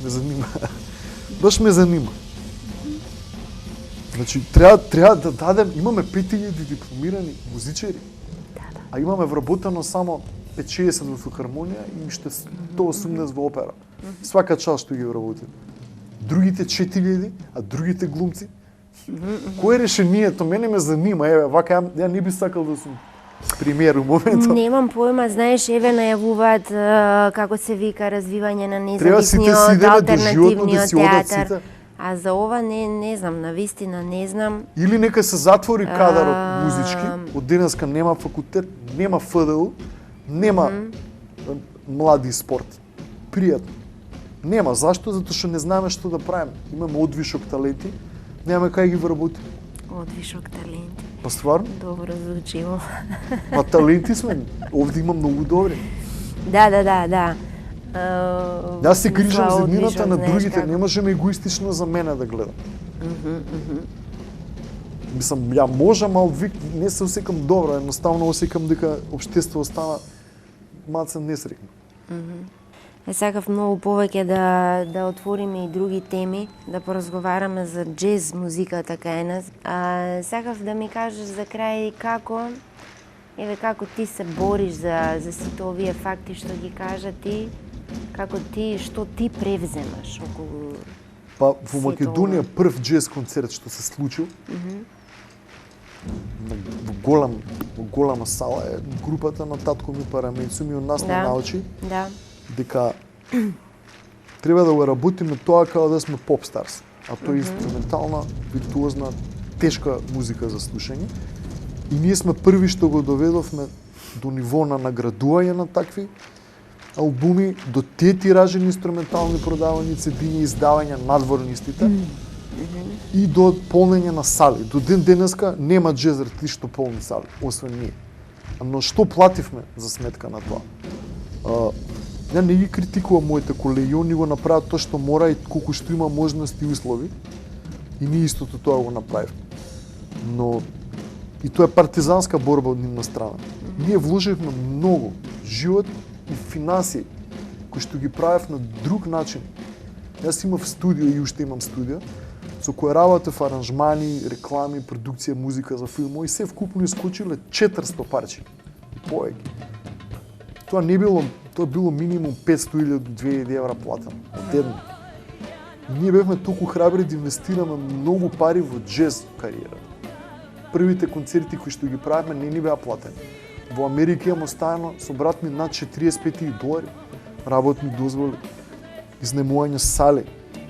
Ме занима. Баш ме занима. Значи, треба да дадем, имаме 5000 дипломирани музичари, а имаме вработено само 50 во филхармонија и уште 180 во опера. Свака час што ги вработим. Другите 4000, а другите глумци. Кој е решението? Мене ме занима, еве, вака ја не би сакал да сум премиер у моментот.
Немам појма, знаеш, еве најавуваат како се вика развивање на
Треба сите
независниот,
си идеме доживотно да
алтернативниот
си одат
театар.
сите.
А за ова не знам, навистина не знам.
Или нека се затвори кадарот музички, од денеска нема факултет, нема ФДУ, нема млади спорт. Пријатно. Нема, зашто? Затоа што не знаеме што да правиме. Имаме одвишок таленти, немаме кај ги вработи.
Одвишок таленти.
Па стварно,
Добро звучило.
па таленти сме, овде има многу добри.
Да.
Јас се грижам за еднината
одвишок,
на
знаеш
другите,
како.
не можем егоистично за мене да гледам. Мислам, ја можам, ал не се осекам добро, едноставно осекам дека општество стана малце несреќно.
Сакав многу повеќе да отвориме и други теми, да поразговараме за джез музиката кај нас. Сакав да ми кажеш за крај како ти се бориш за сите овие факти што ги кажа ти, што ти превземаш околу
Па во
сето
Македонија прв джез концерт што се случил, во голема сала е групата на татко ми Парамецу ми од нас не научи
Да.
дека треба да го работиме тоа како да сме попстарс, а тоа е инструментална, виртуозна, тешка музика за слушање. И ние сме први што го доведовме до ниво на наградување на такви албуми, до тие тиражени инструментални продавања, CD-ња, издавања надворнистите и до полнење на сали. До ден денеска нема джез артист што полни сали, освен ние. Но што плативме за сметка на тоа? Ја не ги критикувам моите колеги, они го направат тоа што мора и колку што има можности и услови. И ние истото тоа го направивме. Но и тоа е партизанска борба од нивна страна. Ние вложивме многу живот и финансии кои што ги правев на друг начин. Јас имав студио и уште имам студио, со кој работев аранжмани, реклами, продукција, музика за филмови, се вкупно искочиле 400 парчи. И повеќе. Тоа не било, тоа било минимум 500.000 до 2.000 евра платено. Одедно. Ние бевме толку храбри да инвестираме многу пари во джез кариерата. Првите концерти кои што ги правевме не ни беа платени. Во Америка имам оставено со брат ми над $45,000, работни дозволи, изнемување сали,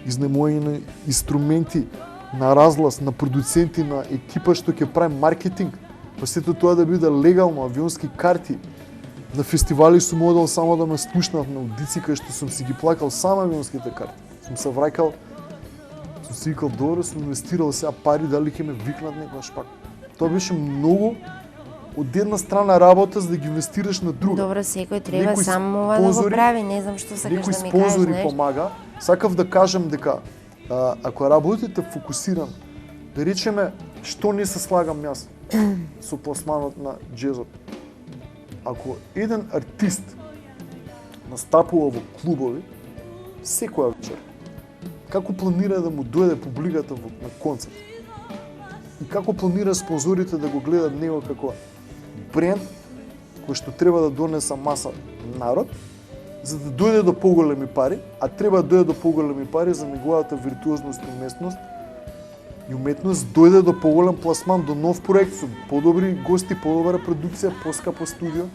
изнемување на инструменти, на разглас, на продуценти, на екипа што ќе прави маркетинг, па сето тоа да биде легално, авионски карти. На фестивали сум одел само да ме слушнат на аудиции кај што сум си ги плакал само авионските карти. Сум се враќал, сум си викал добро, сум инвестирал сега пари, дали ќе ме викнат некогаш пак. Тоа беше многу од една страна работа за да ги инвестираш на друга.
Добро, секој треба само ова да го прави, не знам што сакаш да ми кажеш.
Некои спонзори помага. Сакав да кажам дека ако работите фокусирано, да речеме што не се слагам јас со пласманот на джезот. Ако еден артист настапува во клубови секоја вечер, како планира да му дојде публиката на концерт? И како планира спонзорите да го гледат него како бренд кој што треба да донеса маса народ, за да дојде до поголеми пари, а треба да дојде до поголеми пари за неговата виртуозност и уметност, дојде до поголем пласман, до нов проект со подобри гости, подобра продукција, поскапо студио.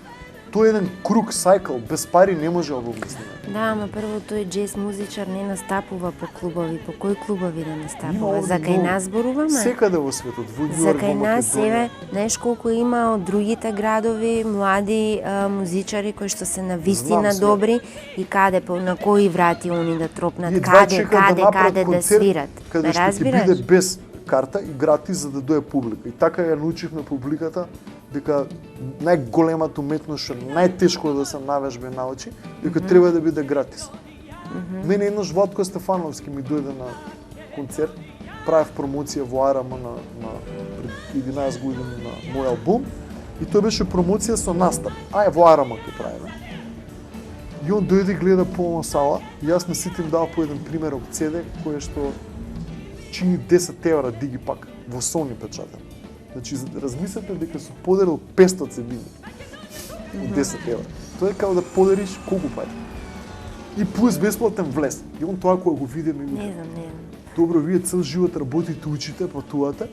Тоа е еден круг, сайкл, без пари не може да обмислиме.
Да, ама прво тој джез музичар не настапува по клубови, по кои клубови да настапува? За кај нас зборуваме?
Секаде во светот, во Њујорк,
за кај нас себе, знаеш колку има од другите градови млади музичари кои што се навистина добри и каде на кои врати они да тропнат, каде да свират.
Каде што ќе биде без карта и гратис за да дојде публика. И така ја научивме публиката дека најголемата уметност што најтешко да се навежба и научи, дека треба да биде гратис. Мене еднаш Владко Стефановски ми дојде на концерт, правев промоција во АРМ на пред 11 години на мој албум и тоа беше промоција со настап. Во АРМ ќе правиме. И он дојде и гледа полна сала и јас на сите им дал по еден примерок CD кој што чини 10 евра дигипак во Sony печатен. Значи, размислете дека сум подарил 500 CD од 10 евра. Тоа е како да подариш колку пари. И плюс бесплатен влез. И он тоа кога го види ми вика.
Не знам.
Добро, вие цел живот работите, учите, патувате.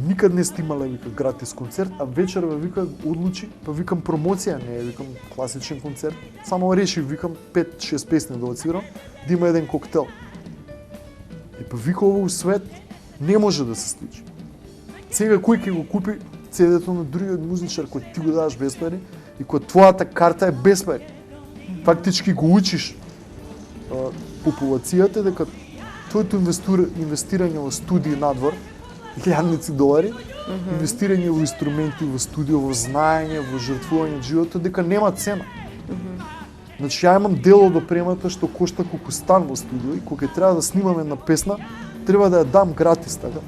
Никад не сте имале, вика, гратис концерт, а вечерва, вика, одлучи, па викам промоција, не е, викам класичен концерт. Само решив, викам, 5-6 песни да отсвирам, да има еден коктел. И па вика, ово свет не може да се случи. Сега кој ќе го купи CD-то на другиот музичар кој ти го дадеш без пари и кој твојата карта е без пари. Фактички го учиш популацијата дека твоето инвестирање во студии надвор, $1000, инвестирање во инструменти, во студио, во знаење, во жртвување од животот, дека нема цена. Значи, ја имам дел од опремата што кошта колку стан во студио и кога ќе треба да снимаме една песна, треба да ја дам гратис, така.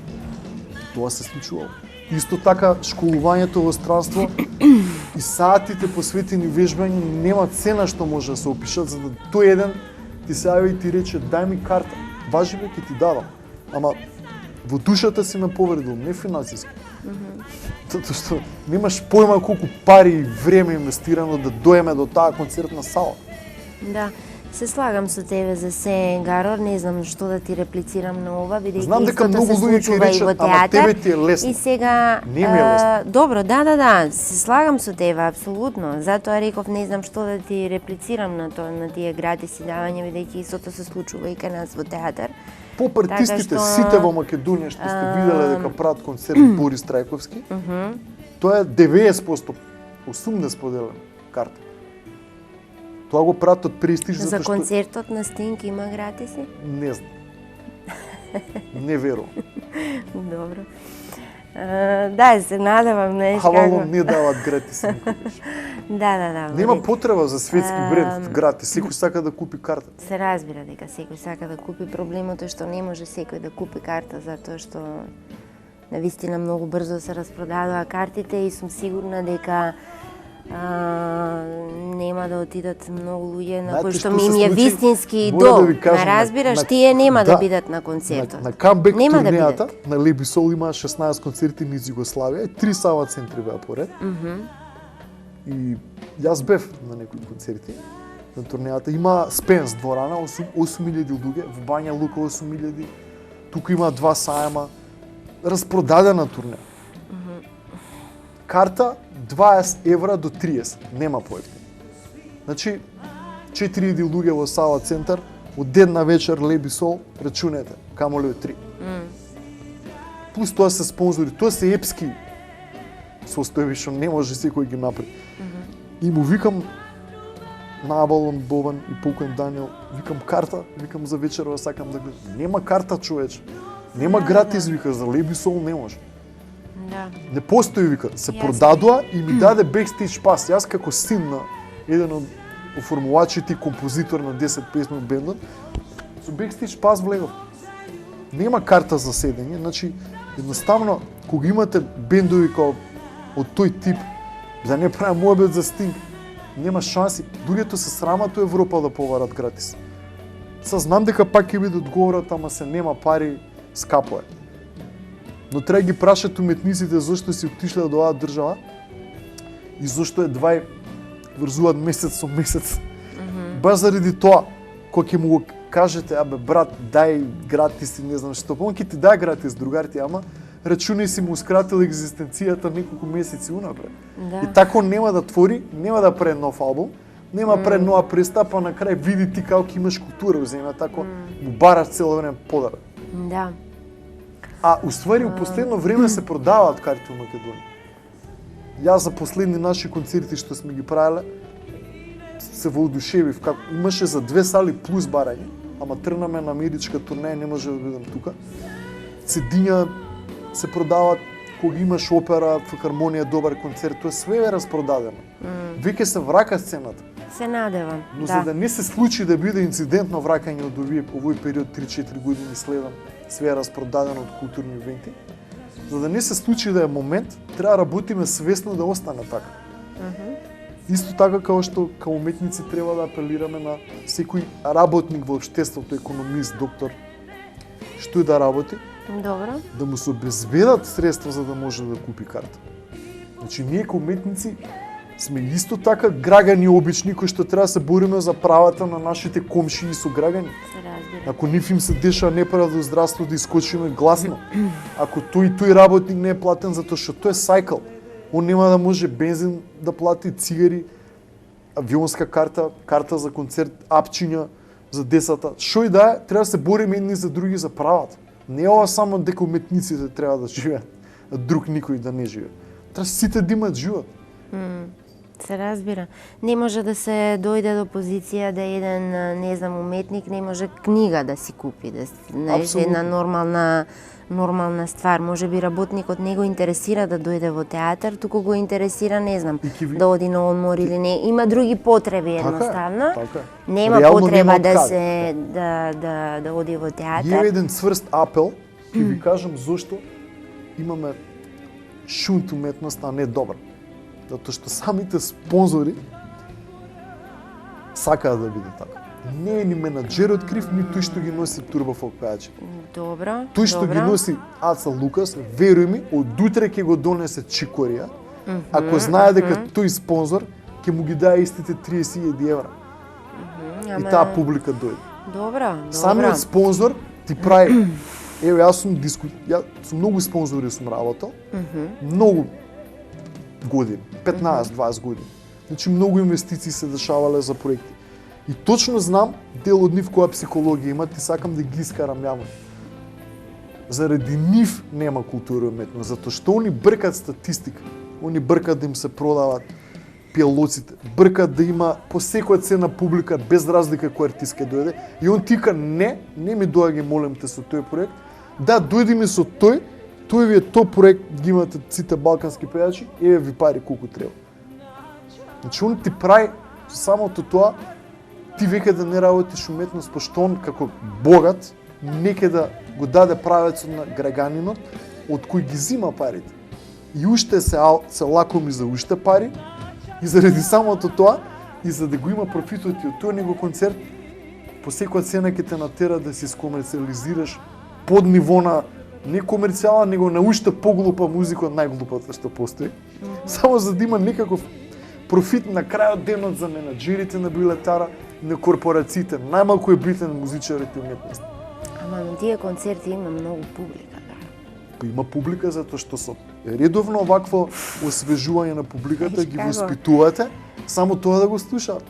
Тоа се случувало. Исто така, школувањето во странство и сатите посветени вежбање нема цена што може да се опишат, за да тој еден ти се јави и ти рече дај ми карта, важи бе, ќе ти дадам. Ама во душата си ме повредил, не финансиски. Затоа што немаш појма колку пари и време инвестирано да доеме до таа концертна сала.
Да, се слагам со тебе за се, Гарор, не знам што да ти реплицирам на ова, бидејќи
знам дека
истото
многу
се
луѓе ќе
случува и
речат,
во
ама
театар.
тебе ти е лесно.
И сега
Не ми е лесно.
добро, да, се слагам со тебе апсолутно. Затоа реков не знам што да ти реплицирам на тоа, на тие гратиси давања, бидејќи истото се случува и кај нас во театар.
Поп-артистите, сите во Македонија што сте виделе дека прават концерт Борис Трајковски, тоа е 90%, 80% поделена карта. Тоа го прават од престиж
За
затоа што
концертот на Стинг има гратиси?
не знам. Не верувам.
Добро. Да, се надевам, знаеш како.
Хавалом не дават гратиси никогаш.
Да.
Нема потреба за светски бренд гратис, секој сака да купи карта.
Се разбира дека секој сака да купи, проблемот е што не може секој да купи карта затоа што навистина многу брзо се распродадоа картите и сум сигурна дека нема да отидат многу луѓе на
Знаете
кои што
што
ми
се
им е
случи?
вистински
Мора да
идол.
ви кажам,
Ме разбираш,
на-
тие нема да
да.
бидат на концертот.
На камбек
Нема да
турнејата
бидат.
на Леби Сол има 16 концерти низ Југославија и 3 Сава центри беа поред. И јас бев на некои концерти на турнејата. Има Спенс дворана, 8.000 луѓе, во Бања Лука 8.000, тука има 2 сајама, распродадена турнеја. Карта 20 евра до 30, нема поевтин. Значи, 4.000 луѓе во Сава центар, од ден на вечер Леби Сол, рачунете, камоле од 3. Плюс тоа се спонзори, тоа се епски состојби што не може секој ги направи. И му викам на Абалон Бован и Полкан Даниел, викам карта, викам за вечерва сакам да гледам. Нема карта, човече. Нема гратис, вика, за Леби Сол не може.
Да.
Не постои, вика, се
Јасно.
продадоа и ми даде бекстејдж пас. Јас како син на еден од оформувачите и композитор на 10 песни од бендот, со бекстејдж пас влегов. Нема карта за седење, значи едноставно кога имате бендови како од тој тип, да не правам муабет за Стинг, нема шанси. Луѓето се срамат у Европа да поварат гратис. Са знам дека пак ќе биде одговорот, ама се нема пари, скапо е. Но треба ги прашат уметниците зашто си отишле од оваа држава и зашто едва врзуваат месец со месец. Баш заради тоа, кога ќе му го кажете, абе брат, дај гратис и не знам што, па он ќе ти дај гратис, другарти, ама рачунај си му ускратил екзистенцијата неколку месеци унапред.
Да.
И тако нема да твори, нема да прави нов албум, нема прави нова представа, па на крај види ти како ќе имаш култура, узема тако му бараш цело време подарок.
Да.
А уствари, у последно време се продаваат карти во Македонија. Јас за последни наши концерти што сме ги правеле, се воодушевив, како имаше за 2 сали плюс барање, ама тргнаме на америчка турнеја, не може да бидам тука. Седиња се продаваат, кога имаш опера, филхармонија, добар концерт, тоа све е распродадено. Веќе се врака сцената.
Се надевам.
Но за да не се случи да биде инцидентно враќање од овој период 3-4 години следам, све е распродадено од културни ивенти, за да не се случи да е момент, треба да работиме свесно да остане така. Исто така како што као уметници треба да апелираме на секој работник во општеството, економист, доктор, што и да работи,
Добро.
да му се обезбедат средства за да може да купи карта. Значи ние како уметници сме исто така граѓани обични кои што треба да се бориме за правата на нашите комшии и сограѓани.
Се разбира.
Ако нив им се деша неправда во здравство да искочиме гласно. Ако тој работник не е платен затоа што тој е сајкл. Он нема да може бензин да плати, цигари, авионска карта, карта за концерт, апчиња за децата. Шо и да е, треба да се бориме едни за други за правата. Не е ова само дека уметниците треба да живеат, а друг никој да не живее. Треба сите да имаат живот.
Се разбира. Не може да се дојде до позиција да еден, не знам, уметник не може книга да си купи, да знаеш,
Апсолутно.
една нормална ствар. Може би работникот не го интересира да дојде во театар, туку го интересира, не знам,
И ќе ви-
да оди на одмор или не. Има други потреби едноставно.
така е.
Нема
Реално
потреба
нема
да
откаде.
се да оди во
Ја
театар.
еден цврст апел, ќе ви кажам зошто имаме шунт уметност, а не добра. Затоа што самите спонзори сакаат да биде така. Не е ни менаџерот крив, ни тој што ги носи турбофок пејачи.
Добро.
Тој што ги
добро.
носи Аца Лукас, веруј ми, од утре ќе го донесе чикорија, ако знае дека тој спонзор ќе му ги даде истите 30.000 евра. И таа публика дојде.
Добро,
Самиот спонзор ти прави. Ево, јас сум многу спонзори сум работел. Многу години, 15-20 години. Значи многу инвестиции се дешавале за проекти. И точно знам дел од нив која психологија имат и сакам да ги искарам јавно. Заради нив нема култура и уметност, затоа што они бркат статистика. Они бркат да им се продават пијалоците, бркат да има по секоја цена публика без разлика кој артист ќе дојде. И он тика не ми доаѓа, молам те, со тој проект. Да, дојди ми со тој ви е тој проект, ги имате сите балкански пејачи, еве ви пари колку треба. Значи он ти прави со самото тоа, ти веќе да не работиш уметност, пошто он како богат не ќе да го даде правецот на граѓанинот од кој ги зима парите. И уште се лакоми за уште пари, И заради самото тоа, и за да го има профитот и од тој него концерт, по секоја цена ќе те натера да се скомерциализираш под ниво на не комерцијална, него на уште поглупа музика од најглупата што постои. Само за да има некаков профит на крајот денот за менаџерите на билетара, на корпорациите, најмалку е битен музичарите и уметности.
Ама на тие концерти има многу публика, да.
Па има публика затоа што со редовно овакво освежување на публиката ги воспитувате, само тоа да го слушаат.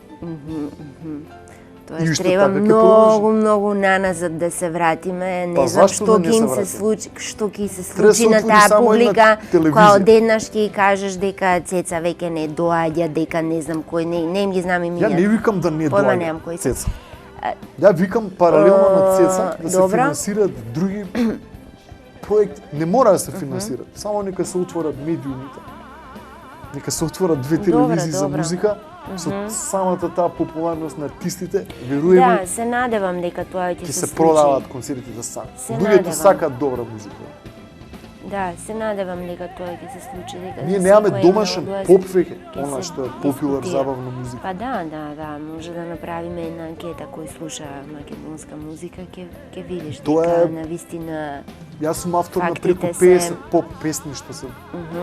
Тоест треба многу наназад да се вратиме, не знам што ќе им се случи, што ќе се случи на таа публика, која одеднаш ќе кажеш дека Цеца веќе не доаѓа, дека не знам кој, не им ги знам имињата.
Ја не викам да не доаѓа Цеца. Ја викам паралелно на Цеца да се финансираат други проекти. Не мора да се финансираат, само нека се отворат медиумите. Нека се отворат 2 телевизии за музика. Со самата таа популарност на артистите, веруеме.
Да, се надевам дека тоа ќе се случи.
Ќе се продаваат концертите сами. Луѓето сакаат добра музика.
Да, се надевам дека тоа ќе се случи, дека
ние немаме домашен поп веќе, она што е популар забавна музика.
Па да, може да направиме една анкета кој слуша македонска музика, ќе видиш дека навистина.
Јас сум автор на преку 50 поп песни што се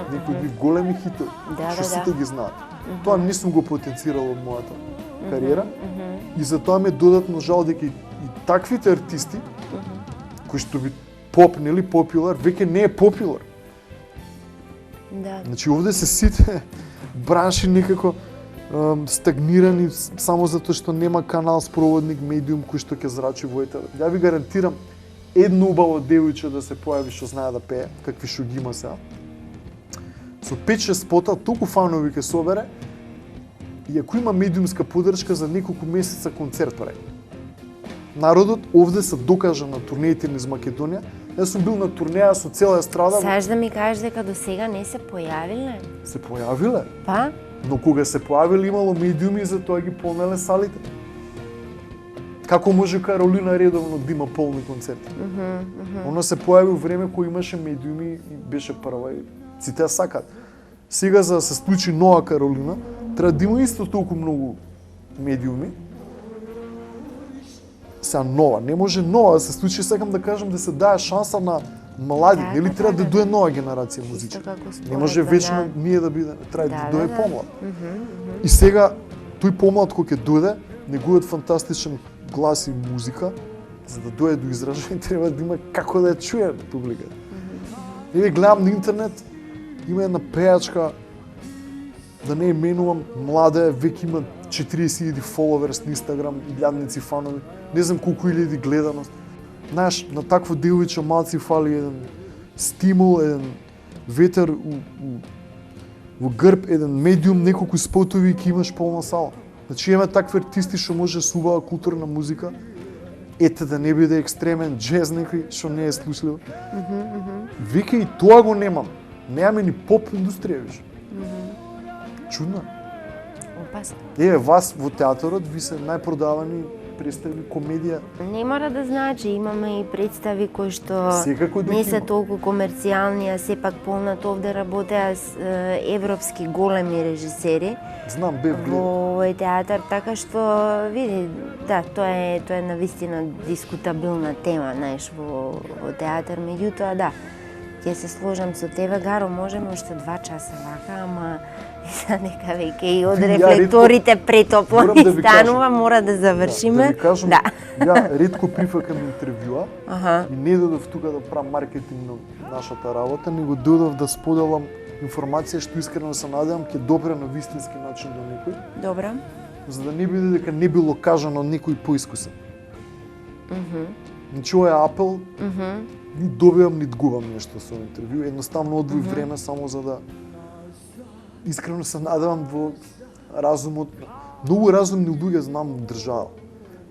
некои од нив големи хитови, што сите ги знаат. Тоа не сум го потенцирал од мојата кариера и затоа ме додатно жал дека и таквите артисти кои што би поп, нели популар, веќе не е популар.
Да.
Значи овде се сите бранши некако стагнирани само затоа што нема канал спроводник, медиум кој што ќе зрачи во етер. Ја ви гарантирам едно убаво девојче да се појави што знае да пее, какви што ги има сега. Со 5-6 спота толку фанови ќе собере и ако има медиумска поддршка за неколку месеца концерт прави. Народот овде се докажа на турнеите низ Македонија. Јас сум бил на турнеја со цела естрада.
Саш да ми кажеш дека до сега не се појавиле?
Се појавиле.
Па?
Но кога се појавиле имало медиуми и затоа ги полнеле салите. Како може Каролина редовно да има полни концерти? Она се појави време кој имаше медиуми и беше прва и сите сакаат. Сега за да се случи нова Каролина, треба да има исто толку многу медиуми. Сега нова, не може нова да се случи, сакам да кажам да се дае шанса на млади, нели треба да дое нова генерација музичари. Не може вечно ние да бидеме, треба да дое помлад. И сега тој помлад кој ќе дојде, неговиот фантастичен глас и музика, за да дојде до изражање треба да има како да ја чуе публиката. Еве гледам на интернет, има една пејачка, да не именувам, млада е, веќе има 40.000 фоловерс на Инстаграм, илјадници фанови, не знам колку илјади гледаност. Знаеш, на такво девојче малци фали еден стимул, еден ветер во грб, еден медиум, неколку спотови и ќе имаш полна сала. Значи имаме такви артисти што може с убава културна музика, ете да не биде екстремен джез некој што не е слушливо. Веќе и тоа го немам. Немаме ни поп индустрија више. Чудно.
Опасно.
Вас во театарот ви се најпродавани представи комедија.
Не мора да значи, имаме и представи кои што не се толку комерцијални, а сепак полнат овде работеа европски големи режисери.
Знам, бев гледал.
Во овој театар, така што види, да, тоа е навистина дискутабилна тема, знаеш, во театар, меѓутоа да. Ќе се сложам со тебе, Гаро, можеме уште 2 часа вака, ама за нека веќе и од рефлекторите претопло ни станува, мора да завршиме.
Да ви кажам, ја ретко прифакам интервјуа и не додов тука да правам маркетинг на нашата работа, него додов да споделам информација што искрено се надевам ќе допре на вистински начин до некој.
Добра.
За да не биде дека не било кажано од некој поискусен. Значи ова е апел. Ни добивам, ни губам нешто со интервју, едноставно одвој време само за да искрено се надевам во разумот. Многу разумни луѓе знам држава.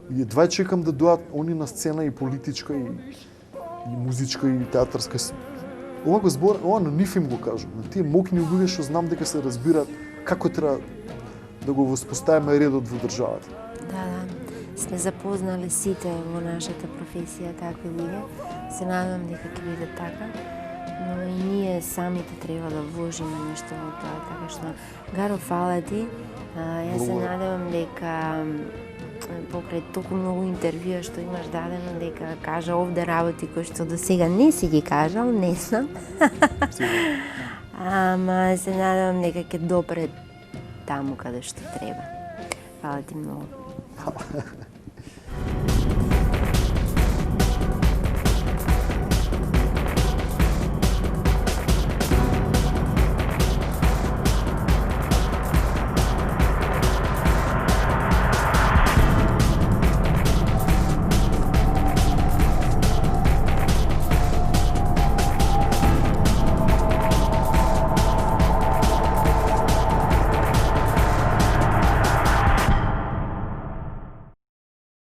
И едва чекам да дојдат они на сцена и политичка и музичка и театарска. Ова на нив им го кажам, на тие мокни луѓе што знам дека се разбираат како треба да го воспоставиме редот во државата.
Да. Сме запознали сите во нашата професија такви луѓе. Се надевам дека ќе биде така. но и ние самите треба да вложиме нешто во тоа, така што Гаро, фала ти. Јас се надевам дека покрај толку многу интервјуа што имаш дадено, дека кажа овде работи кои што до сега не си ги кажал, не знам. Ама се надевам дека ќе допре таму каде што треба. Фала ти многу.